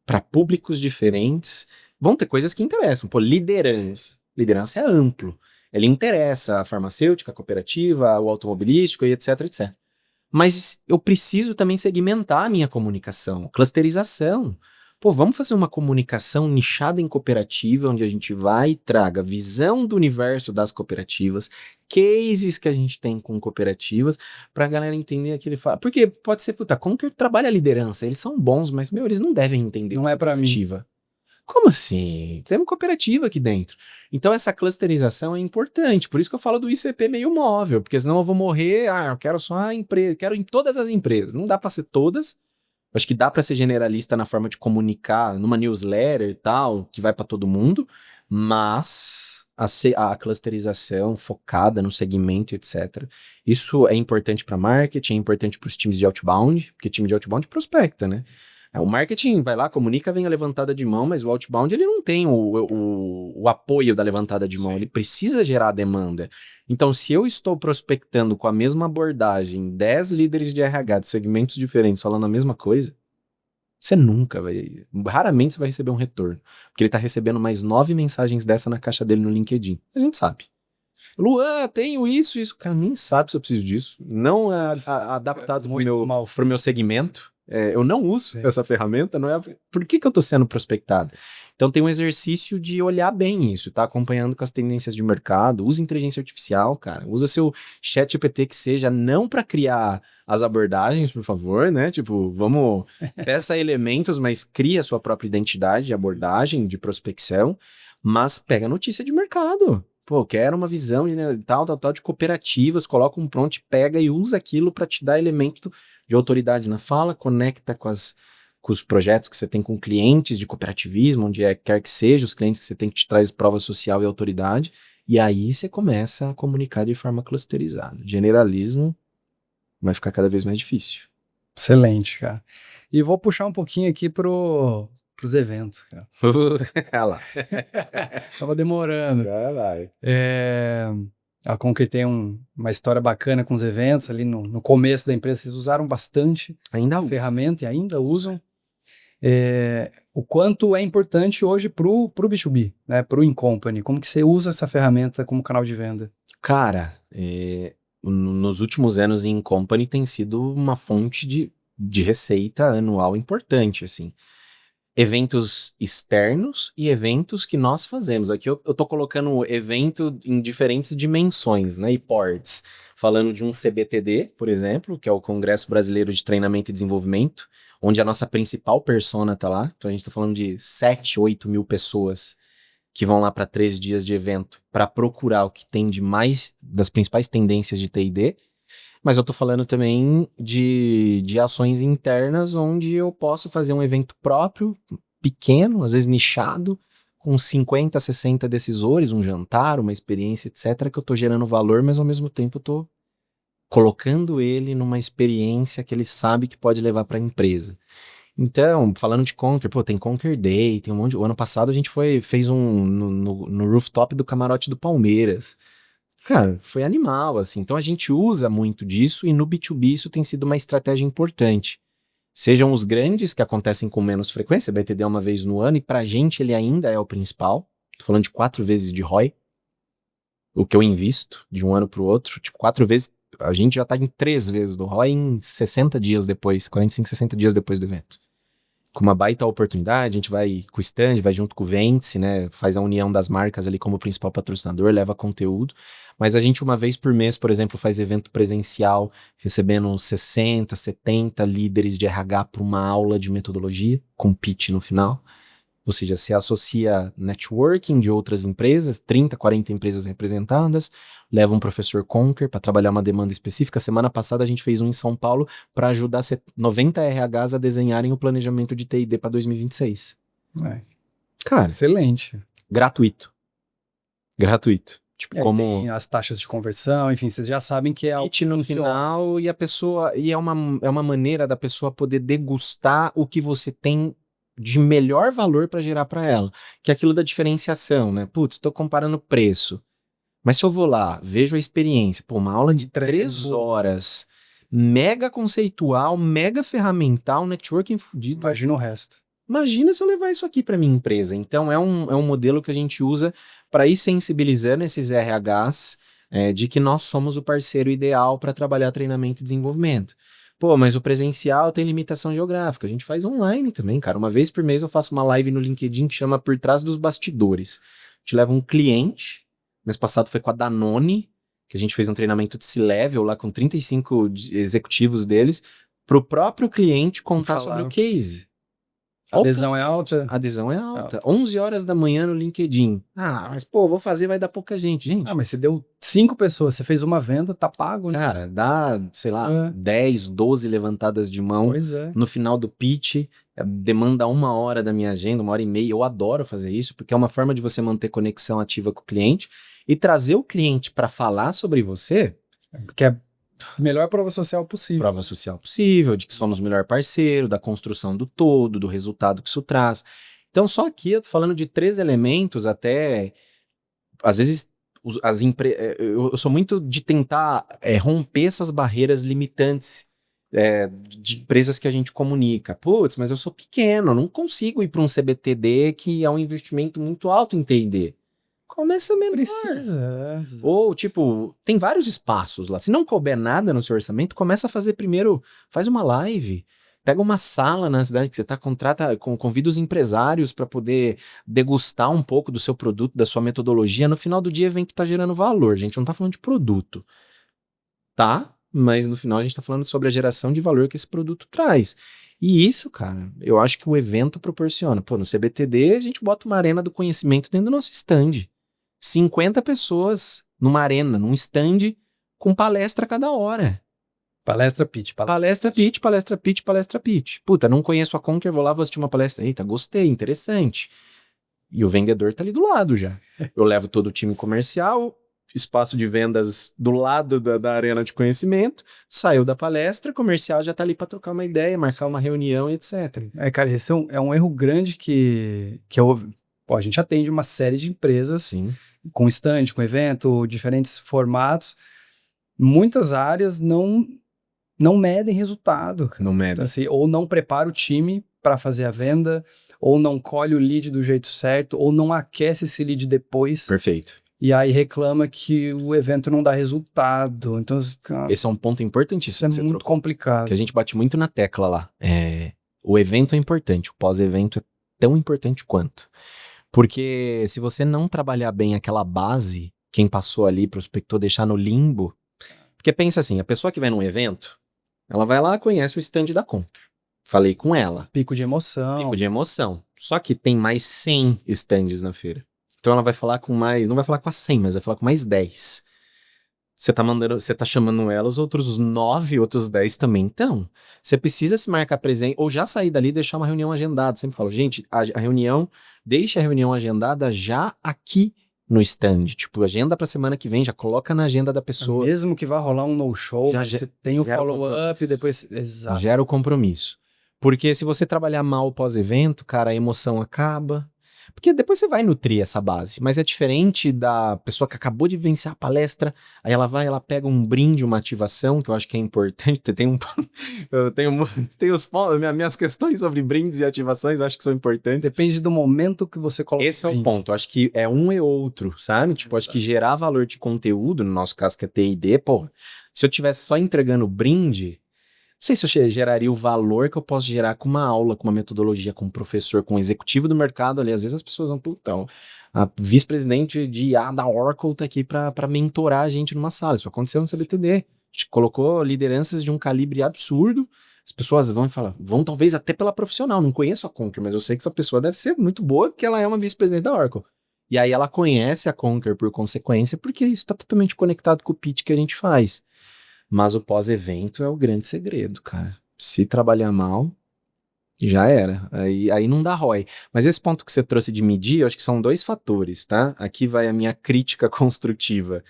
para públicos diferentes. Vão ter coisas que interessam. Pô, liderança. Liderança é amplo. Ele interessa a farmacêutica, a cooperativa, o automobilístico e etc, etc. Mas eu preciso também segmentar a minha comunicação. Clusterização. Pô, vamos fazer uma comunicação nichada em cooperativa, onde a gente vai e traga visão do universo das cooperativas, cases que a gente tem com cooperativas, pra galera entender aquilo. Porque pode ser, puta, Conquer trabalha a liderança, eles são bons, mas, meu, eles não devem entender não é pra mim. Como assim? Temos cooperativa aqui dentro. Então essa clusterização é importante. Por isso que eu falo do ICP meio móvel, porque senão eu vou morrer, eu quero só a empresa, quero em todas as empresas. Não dá para ser todas. Acho que dá para ser generalista na forma de comunicar numa newsletter e tal, que vai para todo mundo, mas a clusterização focada no segmento, etc. Isso é importante para marketing, é importante para os times de outbound, porque time de outbound prospecta, né? O marketing vai lá, comunica, vem a levantada de mão, mas o outbound ele não tem o apoio da levantada de mão, ele precisa gerar a demanda. Então, se eu estou prospectando com a mesma abordagem 10 líderes de RH de segmentos diferentes falando a mesma coisa, raramente você vai receber um retorno, porque ele está recebendo mais 9 mensagens dessa na caixa dele no LinkedIn. A gente sabe. Luan, tenho isso. O cara nem sabe se eu preciso disso. Não é adaptado pro meu segmento. Eu não uso essa ferramenta, não é? Por que eu tô sendo prospectado? Então tem um exercício de olhar bem isso, tá? Acompanhando com as tendências de mercado, usa inteligência artificial, cara. Usa seu chat GPT que seja não para criar as abordagens, por favor, né? Tipo, peça elementos, mas cria a sua própria identidade de abordagem, de prospecção, mas pega notícia de mercado. Pô, quero uma visão de tal de cooperativas, coloca um prompt, pega e usa aquilo para te dar elemento de autoridade na fala, conecta com os projetos que você tem com clientes de cooperativismo, onde quer que seja, os clientes que você tem que te traz prova social e autoridade, e aí você começa a comunicar de forma clusterizada. Generalismo vai ficar cada vez mais difícil. Excelente, cara. E vou puxar um pouquinho aqui pros eventos, cara. Olha lá. Tava demorando. Vai. A Conquer tem uma história bacana com os eventos ali no começo da empresa, vocês usaram bastante a ferramenta e ainda usam. O quanto é importante hoje pro B2B, né, pro In-Company, como que você usa essa ferramenta como canal de venda? Cara, nos últimos anos In-Company tem sido uma fonte de receita anual importante, assim. Eventos externos e eventos que nós fazemos. Aqui eu tô colocando evento em diferentes dimensões, né, e ports. Falando de um CBTD, por exemplo, que é o Congresso Brasileiro de Treinamento e Desenvolvimento, onde a nossa principal persona tá lá. Então a gente tá falando de 7, 8 mil pessoas que vão lá para 13 dias de evento para procurar o que tem de mais das principais tendências de T&D. Mas eu tô falando também de ações internas onde eu posso fazer um evento próprio, pequeno, às vezes nichado, com 50, 60 decisores, um jantar, uma experiência, etc., que eu tô gerando valor, mas ao mesmo tempo eu tô colocando ele numa experiência que ele sabe que pode levar para a empresa. Então, falando de Conquer, tem Conquer Day, tem um monte de... O ano passado a gente fez no rooftop do camarote do Palmeiras. Cara, foi animal, assim. Então a gente usa muito disso e no B2B isso tem sido uma estratégia importante. Sejam os grandes, que acontecem com menos frequência, BTD uma vez no ano, e pra gente ele ainda é o principal. Tô falando de 4 vezes de ROI. O que eu invisto de um ano pro outro, 4 vezes, a gente já tá em 3 vezes do ROI em 60 dias depois, 45, 60 dias depois do evento. com uma baita oportunidade, a gente vai com o stand, vai junto com o Vence, né? Faz a união das marcas ali como principal patrocinador, leva conteúdo. Mas a gente uma vez por mês, por exemplo, faz evento presencial, recebendo 60, 70 líderes de RH para uma aula de metodologia, com pitch no final. Ou seja, se associa networking de outras empresas, 30, 40 empresas representadas, leva um professor Conquer para trabalhar uma demanda específica. Semana passada a gente fez um em São Paulo para ajudar 90 RHs a desenharem o planejamento de TID para 2026. Cara, excelente. Gratuito. Tipo, como tem as taxas de conversão, enfim, vocês já sabem que é algo pitch no final e a pessoa, e é uma maneira da pessoa poder degustar o que você tem de melhor valor para gerar para ela, que é aquilo da diferenciação, né? Putz, tô comparando preço. Mas se eu vou lá, vejo a experiência, pô, uma aula de 3 horas, mega conceitual, mega ferramental, networking fudido. Imagina o resto. Imagina se eu levar isso aqui para minha empresa. Então é um modelo que a gente usa para ir sensibilizando esses RHs de que nós somos o parceiro ideal para trabalhar treinamento e desenvolvimento. Pô, mas o presencial tem limitação geográfica. A gente faz online também, cara. Uma vez por mês eu faço uma live no LinkedIn que chama Por Trás dos Bastidores. A gente leva um cliente, mês passado foi com a Danone, que a gente fez um treinamento de C-Level lá com 35 executivos deles, para o próprio cliente contar sobre o case. A adesão é alta? A adesão é alta. 11 horas da manhã no LinkedIn. Ah, mas pô, vou fazer, vai dar pouca gente. Gente. Ah, mas você deu 5 pessoas, você fez uma venda, tá pago. Né? Cara, dá, sei lá, 10, 12 levantadas de mão. Pois é. No final do pitch, demanda 1 hora da minha agenda, 1h30. Eu adoro fazer isso, porque é uma forma de você manter conexão ativa com o cliente e trazer o cliente para falar sobre você. Porque é melhor prova social possível. Prova social possível, de que somos o melhor parceiro, da construção do todo, do resultado que isso traz. Então, só aqui eu tô falando de 3 elementos até... Às vezes, eu sou muito de tentar romper essas barreiras limitantes de empresas que a gente comunica. Putz, mas eu sou pequeno, eu não consigo ir para um CBTD que é um investimento muito alto em T&D. Começa menor. Precisa. Ou, tipo, tem vários espaços lá. Se não couber nada no seu orçamento, começa a fazer primeiro, faz uma live, pega uma sala na cidade que você tá, convida os empresários para poder degustar um pouco do seu produto, da sua metodologia. No final do dia, o evento tá gerando valor. A gente não tá falando de produto, tá? Mas no final a gente tá falando sobre a geração de valor que esse produto traz. E isso, cara, eu acho que o evento proporciona. Pô, no CBTD a gente bota uma arena do conhecimento dentro do nosso stand. 50 pessoas numa arena, num stand, com palestra cada hora. Palestra pitch. Palestra pitch. Puta, não conheço a Conquer, vou lá, vou assistir uma palestra. Eita, gostei, interessante. E o vendedor tá ali do lado já. Eu levo todo o time comercial, espaço de vendas do lado da arena de conhecimento, saiu da palestra, comercial já tá ali pra trocar uma ideia, marcar uma reunião, etc. Cara, esse é um erro grande que a gente atende uma série de empresas. Sim. Com stand, com evento, diferentes formatos. Muitas áreas não medem resultado. Cara. Não medem. Então, assim, ou não prepara o time para fazer a venda, ou não colhe o lead do jeito certo, ou não aquece esse lead depois. Perfeito. E aí reclama que o evento não dá resultado. Então, cara, esse é um ponto importantíssimo. Isso é muito complicado. Que a gente bate muito na tecla lá. O evento é importante, o pós-evento é tão importante quanto. Porque se você não trabalhar bem aquela base, quem passou ali, prospectou, deixar no limbo... Porque pensa assim, a pessoa que vai num evento, ela vai lá, conhece o stand da Conquer. Falei com ela. Pico de emoção. Só que tem mais 100 stands na feira. Então ela vai falar com mais... Não vai falar com as 100, mas vai falar com mais 10. Você tá chamando ela, os outros 9, outros 10 também estão. Você precisa se marcar presente, ou já sair dali e deixar uma reunião agendada. Sempre falo, gente, a reunião, deixa a reunião agendada já aqui no stand. Tipo, agenda pra semana que vem, já coloca na agenda da pessoa. Mesmo que vá rolar um no-show, você tem o follow-up e depois... Exato. Gera o compromisso. Porque se você trabalhar mal pós-evento, cara, a emoção acaba... Porque depois você vai nutrir essa base, mas é diferente da pessoa que acabou de vivenciar a palestra, aí ela pega um brinde, uma ativação, que eu acho que é importante, minhas questões sobre brindes e ativações, acho que são importantes. Depende do momento que você coloca. Esse é o ponto, eu acho que é um e outro, sabe? Tipo, acho que gerar valor de conteúdo, no nosso caso que é T&D, pô, se eu tivesse só entregando brinde, sei se eu geraria o valor que eu posso gerar com uma aula, com uma metodologia, com um professor, com um executivo do mercado ali. Às vezes as pessoas vão, putão, a vice-presidente de IA da Oracle tá aqui pra mentorar a gente numa sala. Isso aconteceu no CBTD. A gente colocou lideranças de um calibre absurdo. As pessoas vão e falam, vão talvez até pela profissional. Não conheço a Conquer, mas eu sei que essa pessoa deve ser muito boa porque ela é uma vice-presidente da Oracle. E aí ela conhece a Conquer por consequência, porque isso está totalmente conectado com o pitch que a gente faz. Mas o pós-evento é o grande segredo, cara. Se trabalhar mal, já era. Aí não dá ROI. Mas esse ponto que você trouxe de medir, eu acho que são 2 fatores, tá? Aqui vai a minha crítica construtiva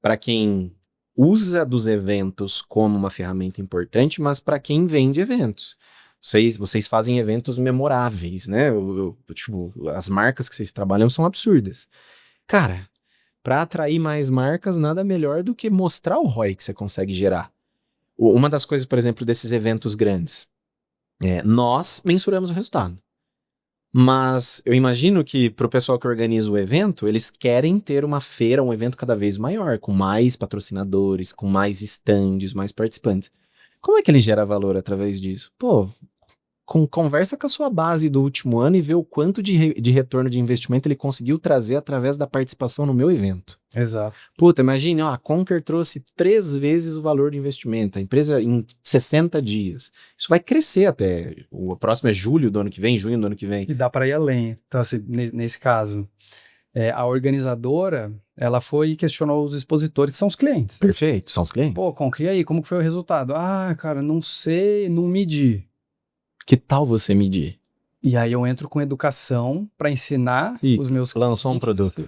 para quem usa dos eventos como uma ferramenta importante, mas para quem vende eventos. Vocês fazem eventos memoráveis, né? Tipo, as marcas que vocês trabalham são absurdas. Cara, para atrair mais marcas, nada melhor do que mostrar o ROI que você consegue gerar. Uma das coisas, por exemplo, desses eventos grandes, nós mensuramos o resultado. Mas eu imagino que para o pessoal que organiza o evento, eles querem ter uma feira, um evento cada vez maior, com mais patrocinadores, com mais estandes, mais participantes. Como é que ele gera valor através disso? Pô, conversa com a sua base do último ano e vê o quanto de retorno de investimento ele conseguiu trazer através da participação no meu evento. Exato. Puta, imagine, ó, a Conquer trouxe 3 vezes o valor do investimento, a empresa em 60 dias. Isso vai crescer até, o próximo é julho do ano que vem, junho do ano que vem. E dá para ir além. Então, assim, nesse caso, a organizadora, ela foi e questionou os expositores, que são os clientes. Perfeito, são os clientes. Pô, Conquer, e aí, como que foi o resultado? Ah, cara, não sei, não medi. Que tal você medir? E aí eu entro com educação para ensinar os meus clientes. Lançou um produto.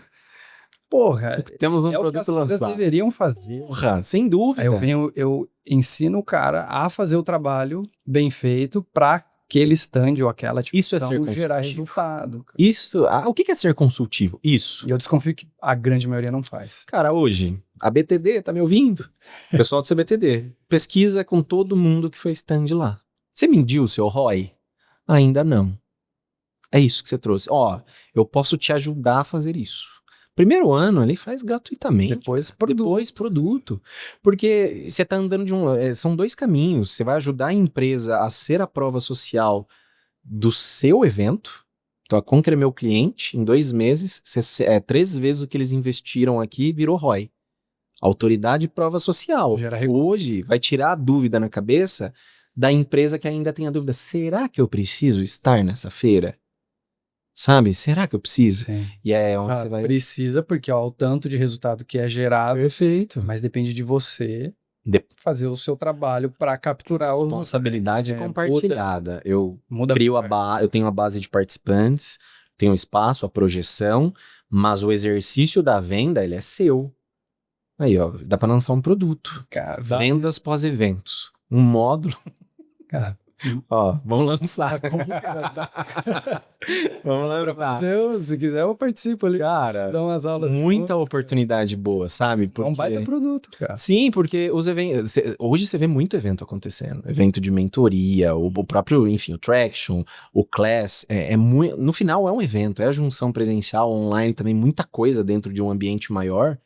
Porra, Temos um é o que produto as empresas lançado. deveriam fazer. Porra, sem dúvida. Aí eu ensino o cara a fazer o trabalho bem feito para aquele stand ou aquela Isso é ser gerar consultivo. resultado. Cara. Isso, o que é ser consultivo? Isso. E eu desconfio que a grande maioria não faz. Cara, hoje, a BTD, tá me ouvindo? Pessoal do CBTD, pesquisa com todo mundo que foi stand lá. Você mediu o seu ROI? Ainda não. É isso que você trouxe. Ó, eu posso te ajudar a fazer isso. Primeiro ano, ele faz gratuitamente. Depois produto. Porque você tá andando são 2 caminhos. Você vai ajudar a empresa a ser a prova social do seu evento. Então, a Conquer é meu cliente. Em 2 meses, 3 vezes o que eles investiram aqui virou ROI. Autoridade e prova social. Hoje, vai tirar a dúvida na cabeça da empresa que ainda tem a dúvida. Será que eu preciso estar nessa feira? Sabe? Será que eu preciso? Sim. E é onde você vai... Precisa, porque ó, o tanto de resultado que é gerado. Perfeito. Mas depende de você fazer o seu trabalho para capturar o... Responsabilidade compartilhada. Eu eu tenho a base de participantes, tenho o espaço, a projeção, mas o exercício da venda, ele é seu. Aí, ó, dá para lançar um produto. Cara, vendas pós-eventos. Um módulo. Cara, ó, vamos lançar. Vamos lançar. Se quiser, eu participo ali. Cara, dá umas aulas. Muita oportunidade boa, sabe? Porque... É um baita produto, cara. Sim, porque os eventos... Hoje você vê muito evento acontecendo. Evento de mentoria, o próprio, enfim, o Traction, o Class. No final é um evento, é a junção presencial, online, também muita coisa dentro de um ambiente maior,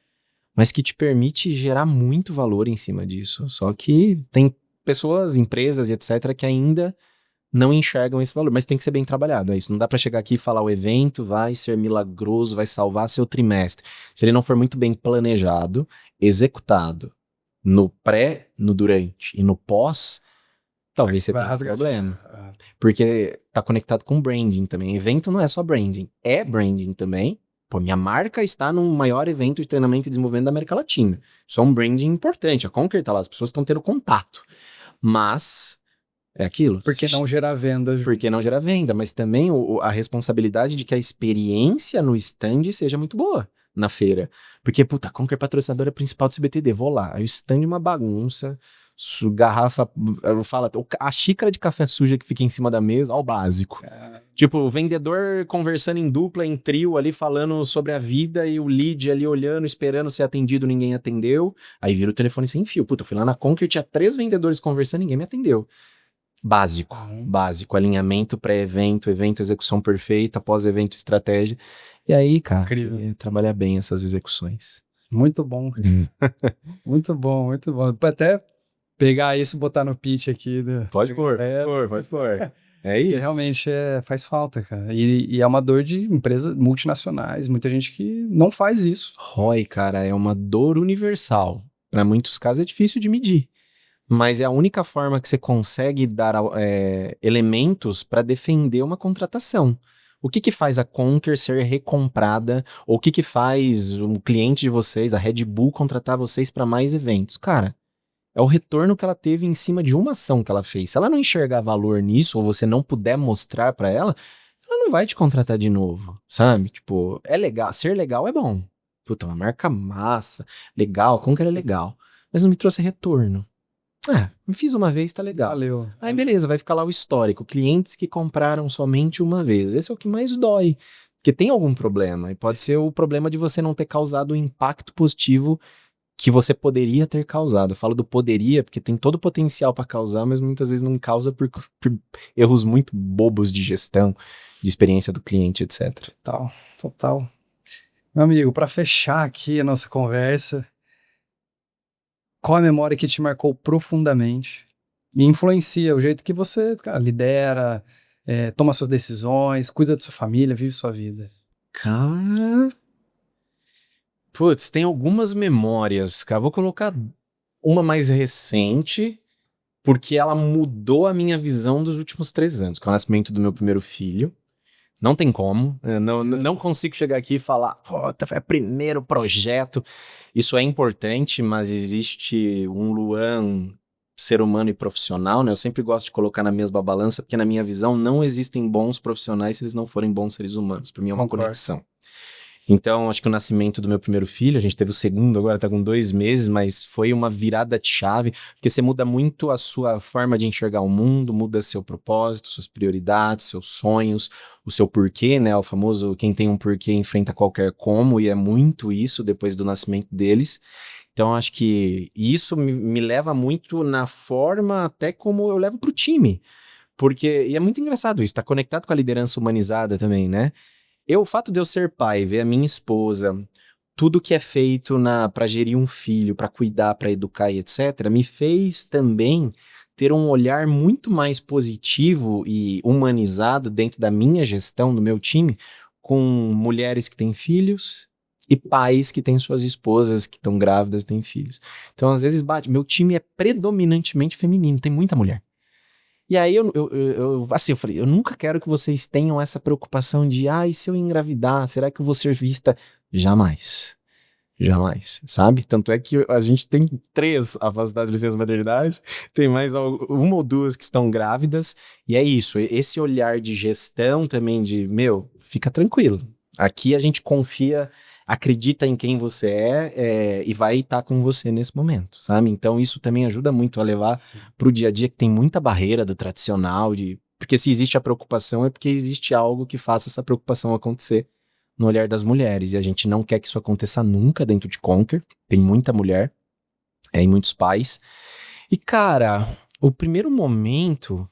mas que te permite gerar muito valor em cima disso. Só que tem pessoas, empresas e etc. que ainda não enxergam esse valor, mas tem que ser bem trabalhado, é isso. Não dá pra chegar aqui e falar o evento vai ser milagroso, vai salvar seu trimestre. Se ele não for muito bem planejado, executado, no pré, no durante e no pós, talvez você tenha esse problema. Porque tá conectado com branding também. Evento não é só branding, é branding também. Pô, minha marca está no maior evento de treinamento e desenvolvimento da América Latina. Isso é um branding importante. A Conquer tá lá, as pessoas estão tendo contato. Mas é aquilo. Por que não gerar venda? Por que não gerar venda? Mas também a responsabilidade de que a experiência no stand seja muito boa na feira. Porque, puta, a Conquer é patrocinadora principal do CBTD. Vou lá. Aí o stand é uma bagunça. Garrafa, a xícara de café suja que fica em cima da mesa, ó, o básico. Tipo, o vendedor conversando em dupla, em trio ali, falando sobre a vida e o lead ali olhando, esperando ser atendido, ninguém atendeu. Aí vira o telefone sem fio. Puta, eu fui lá na Conquer, tinha 3 vendedores conversando, ninguém me atendeu. Básico. Alinhamento pré-evento, evento, execução perfeita, pós-evento, estratégia. E aí, cara, trabalhar bem essas execuções. Muito bom. Muito bom, muito bom. Até pegar isso e botar no pitch aqui. Pode pôr. É Que isso. realmente faz falta, cara. E é uma dor de empresas multinacionais, muita gente que não faz isso. ROI, cara, é uma dor universal. Para muitos casos é difícil de medir. Mas é a única forma que você consegue dar elementos para defender uma contratação. O que que faz a Conquer ser recomprada? Ou o que que faz um cliente de vocês, a Red Bull, contratar vocês para mais eventos? Cara, é o retorno que ela teve em cima de uma ação que ela fez. Se ela não enxergar valor nisso, ou você não puder mostrar para ela, ela não vai te contratar de novo, sabe? Tipo, é legal, ser legal é bom. Puta, uma marca massa, legal, Conquer é legal. Mas não me trouxe retorno. Fiz uma vez, tá legal. Valeu. Aí beleza, vai ficar lá o histórico. Clientes que compraram somente uma vez. Esse é o que mais dói. Porque tem algum problema. E pode ser o problema de você não ter causado o impacto positivo que você poderia ter causado. Eu falo do poderia, porque tem todo o potencial para causar, mas muitas vezes não causa por erros muito bobos de gestão, de experiência do cliente, etc. Total. Meu amigo, para fechar aqui a nossa conversa, qual a memória que te marcou profundamente e influencia o jeito que você, cara, lidera, toma suas decisões, cuida da sua família, vive sua vida? Cara... Putz, tem algumas memórias, cara. Vou colocar uma mais recente, porque ela mudou a minha visão dos últimos 3 anos, que é o nascimento do meu primeiro filho. Não tem como, não consigo chegar aqui e falar, puta, foi o primeiro projeto. Isso é importante, mas existe um Luan, ser humano e profissional, né? Eu sempre gosto de colocar na mesma balança, porque na minha visão não existem bons profissionais se eles não forem bons seres humanos. Para mim é uma conexão. Então, acho que o nascimento do meu primeiro filho, a gente teve o segundo, agora tá com 2 meses, mas foi uma virada de chave, porque você muda muito a sua forma de enxergar o mundo, muda seu propósito, suas prioridades, seus sonhos, o seu porquê, né? O famoso quem tem um porquê enfrenta qualquer como, e é muito isso depois do nascimento deles. Então, acho que isso me leva muito na forma até como eu levo pro time. Porque, e é muito engraçado isso, tá conectado com a liderança humanizada também, né? O fato de eu ser pai, ver a minha esposa, tudo que é feito para gerir um filho, para cuidar, para educar e etc., me fez também ter um olhar muito mais positivo e humanizado dentro da minha gestão, do meu time, com mulheres que têm filhos e pais que têm suas esposas que estão grávidas, têm filhos. Então, às vezes, meu time é predominantemente feminino, tem muita mulher. E aí eu falei, eu nunca quero que vocês tenham essa preocupação de, e se eu engravidar, será que eu vou ser vista? Jamais, sabe? Tanto é que a gente tem 3 afastadas de licença maternidade, tem mais uma ou 2 que estão grávidas, e é isso, esse olhar de gestão também de, fica tranquilo, aqui a gente confia, acredita em quem você e vai estar com você nesse momento, sabe? Então isso também ajuda muito a levar pro dia a dia, que tem muita barreira do tradicional, porque se existe a preocupação é porque existe algo que faça essa preocupação acontecer no olhar das mulheres, e a gente não quer que isso aconteça nunca dentro de Conquer, tem muita mulher, e muitos pais, e cara, o primeiro momento,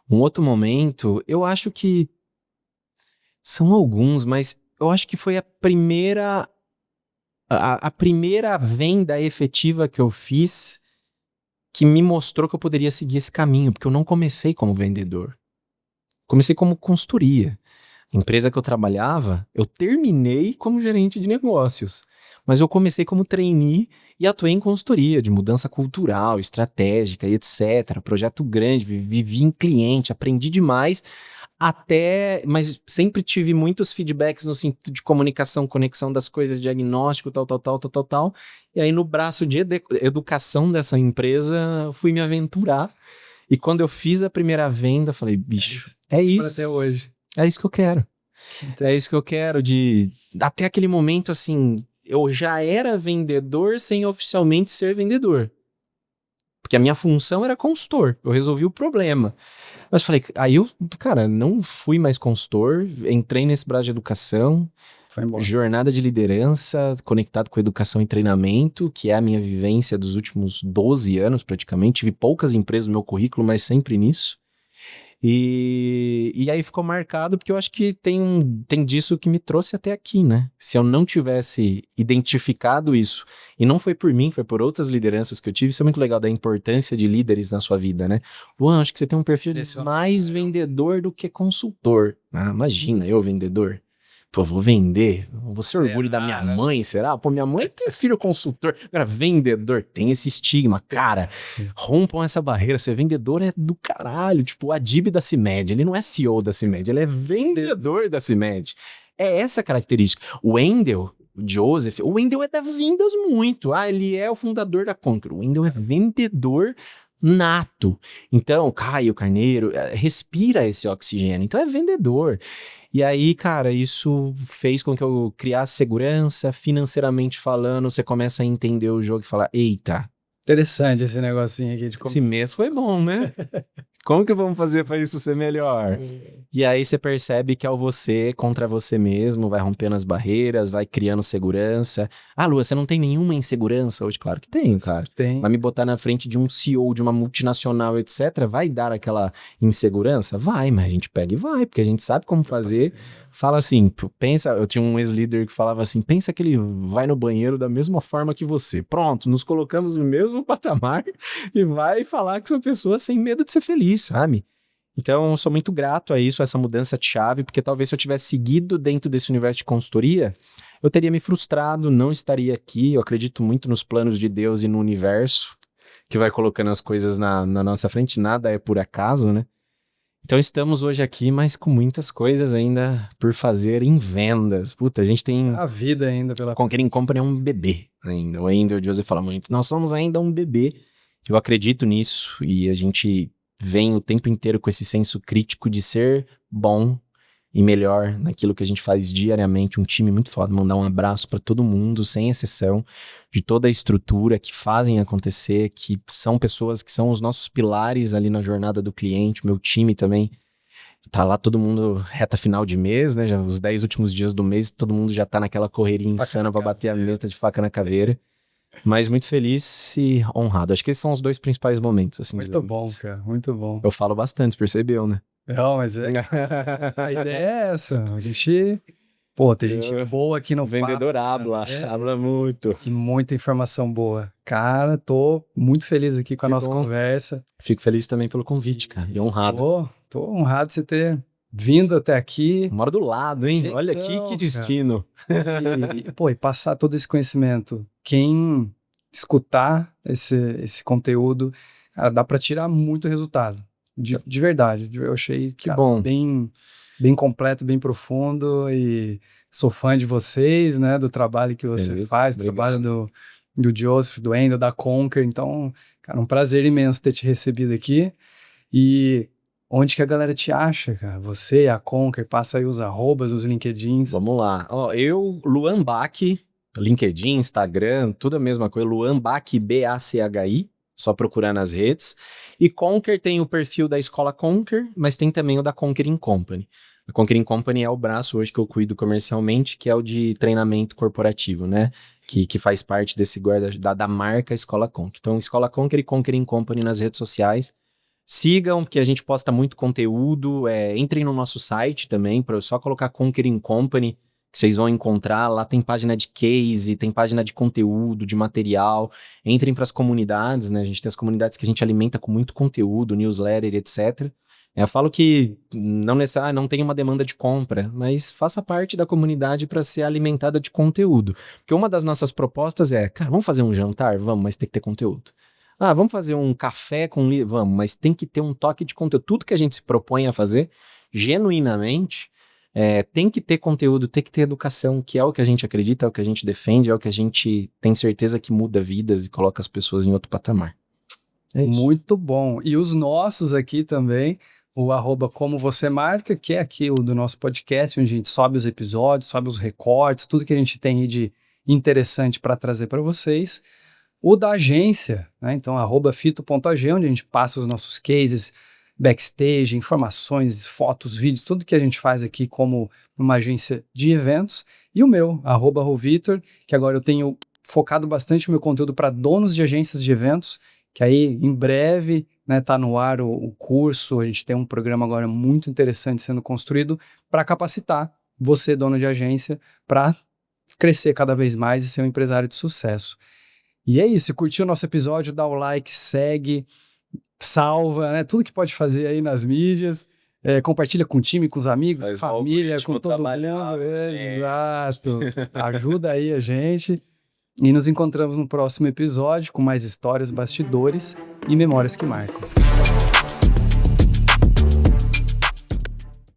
um outro momento, eu acho que são alguns, mas eu acho que foi a primeira venda efetiva que eu fiz que me mostrou que eu poderia seguir esse caminho, porque eu não comecei como vendedor. Comecei como consultoria. A empresa que eu trabalhava, eu terminei como gerente de negócios, mas eu comecei como trainee e atuei em consultoria de mudança cultural, estratégica e etc. Projeto grande, vivi em cliente, aprendi demais, mas sempre tive muitos feedbacks no sentido de comunicação, conexão das coisas, diagnóstico, tal. E aí no braço de educação dessa empresa, fui me aventurar. E quando eu fiz a primeira venda, falei, bicho, é isso. Até hoje. É isso que eu quero. É isso que eu quero. Até aquele momento, assim, eu já era vendedor sem oficialmente ser vendedor. Porque a minha função era consultor. Eu resolvi o problema. Mas falei, aí eu, cara, não fui mais consultor, entrei nesse braço de educação, jornada de liderança, conectado com educação e treinamento, que é a minha vivência dos últimos 12 anos praticamente. Tive poucas empresas no meu currículo, mas sempre nisso. E aí ficou marcado porque eu acho que tem disso que me trouxe até aqui, né? Se eu não tivesse identificado isso, e não foi por mim, foi por outras lideranças que eu tive, isso é muito legal da importância de líderes na sua vida, né? Luan, acho que você tem um perfil mais vendedor do que consultor. Ah, imagina, eu vendedor. Pô, vou vender? Vou ser orgulho da minha mãe, será? Pô, minha mãe tem filho consultor. Agora, vendedor, tem esse estigma. Cara, rompam essa barreira. Ser vendedor é do caralho. Tipo, o Adib da CIMED, ele não é CEO da CIMED, ele é vendedor da CIMED. É essa a característica. O Wendel, o Joseph, o Wendel é da vendas muito. Ah, ele é o fundador da Conquer. O Wendel é vendedor nato. Então, Caio Carneiro, respira esse oxigênio. Então é vendedor. E aí, cara, isso fez com que eu criasse segurança, financeiramente falando, você começa a entender o jogo e falar, eita. Interessante esse negocinho aqui de Esse mês foi bom, né? Como que vamos fazer para isso ser melhor? E aí você percebe que é o você contra você mesmo, vai rompendo as barreiras, vai criando segurança. Ah, Lua, você não tem nenhuma insegurança hoje? Claro que tenho, cara. Tem. Vai me botar na frente de um CEO de uma multinacional, etc. Vai dar aquela insegurança? Vai, mas a gente pega e vai, porque a gente sabe como fazer. Fala assim, pensa, eu tinha um ex-líder que falava assim, pensa que ele vai no banheiro da mesma forma que você. Pronto, nos colocamos no mesmo patamar e vai falar que são pessoas sem medo de ser feliz, sabe? Então, eu sou muito grato a isso, a essa mudança de chave, porque talvez se eu tivesse seguido dentro desse universo de consultoria, eu teria me frustrado, não estaria aqui. Eu acredito muito nos planos de Deus e no universo, que vai colocando as coisas na nossa frente, nada é por acaso, né? Então estamos hoje aqui, mas com muitas coisas ainda por fazer em vendas. Puta, a gente tem... A vida ainda pela... Conquering Company é um bebê ainda. O Wendel e o Joseph falam muito. Nós somos ainda um bebê. Eu acredito nisso e a gente vem o tempo inteiro com esse senso crítico de ser bom e melhor naquilo que a gente faz diariamente. Um time muito foda. Mandar um abraço para todo mundo, sem exceção, de toda a estrutura que fazem acontecer, que são pessoas que são os nossos pilares ali na jornada do cliente. Meu time também tá lá, todo mundo reta final de mês, né? Já os 10 últimos dias do mês, todo mundo já tá naquela correria insana pra bater a meta de faca na caveira. Mas muito feliz e honrado. Acho que esses são os dois principais momentos, assim. Muito bom, cara. Muito bom. Eu falo bastante, percebeu, né? Não, mas a ideia é essa. A gente... Pô, tem gente boa aqui no vendedor papo, habla muito. E muita informação boa. Cara, tô muito feliz aqui com a nossa conversa. Fico feliz também pelo convite, cara. E honrado. Tô honrado de você ter vindo até aqui. Moro do lado, hein? Então, olha aqui que destino. E passar todo esse conhecimento. Quem escutar esse conteúdo, cara, dá pra tirar muito resultado. De verdade. Eu achei que bom. Bem completo, bem profundo, e sou fã de vocês, né, do trabalho que você faz, do trabalho do Joseph, do Wendel, da Conquer. Então, cara, um prazer imenso ter te recebido aqui. E onde que a galera te acha, cara? Você, a Conquer, passa aí os arrobas, os LinkedIns. Vamos lá. Ó, eu, Luan Bach, LinkedIn, Instagram, tudo a mesma coisa. Luan Bach, B-A-C-H-I. Só procurar nas redes. E Conquer tem o perfil da Escola Conquer, mas tem também o da Conquering Company. A Conquering Company é o braço hoje que eu cuido comercialmente, que é o de treinamento corporativo, né? Que faz parte desse da marca Escola Conquer. Então, Escola Conquer e Conquering Company nas redes sociais. Sigam, porque a gente posta muito conteúdo. Entrem no nosso site também, para só colocar Conquering Company, que vocês vão encontrar. Lá tem página de case, tem página de conteúdo, de material. Entrem para as comunidades, né? A gente tem as comunidades que a gente alimenta com muito conteúdo, newsletter, etc. Eu falo que não tem uma demanda de compra, mas faça parte da comunidade para ser alimentada de conteúdo. Porque uma das nossas propostas cara, vamos fazer um jantar? Vamos, mas tem que ter conteúdo. Ah, vamos fazer um café com... Vamos, mas tem que ter um toque de conteúdo. Tudo que a gente se propõe a fazer, genuinamente... tem que ter conteúdo, tem que ter educação, que é o que a gente acredita, é o que a gente defende, é o que a gente tem certeza que muda vidas e coloca as pessoas em outro patamar. É isso. Muito bom. E os nossos aqui também, o @como você marca, que é aqui o do nosso podcast, onde a gente sobe os episódios, sobe os recortes, tudo que a gente tem aí de interessante para trazer para vocês. O da agência, né? Então, @fito.ag, onde a gente passa os nossos cases, backstage, informações, fotos, vídeos, tudo que a gente faz aqui como uma agência de eventos. E o meu, @rovitor, que agora eu tenho focado bastante o meu conteúdo para donos de agências de eventos, que aí em breve né? Tá no ar o curso, a gente tem um programa agora muito interessante sendo construído para capacitar você, dono de agência, para crescer cada vez mais e ser um empresário de sucesso. E é isso, se curtiu o nosso episódio, dá o like, segue, salva, né? Tudo que pode fazer aí nas mídias. Compartilha com o time, com os amigos, Faz família, com todo mundo. Exato. Ajuda aí a gente. E nos encontramos no próximo episódio com mais histórias, bastidores e memórias que marcam.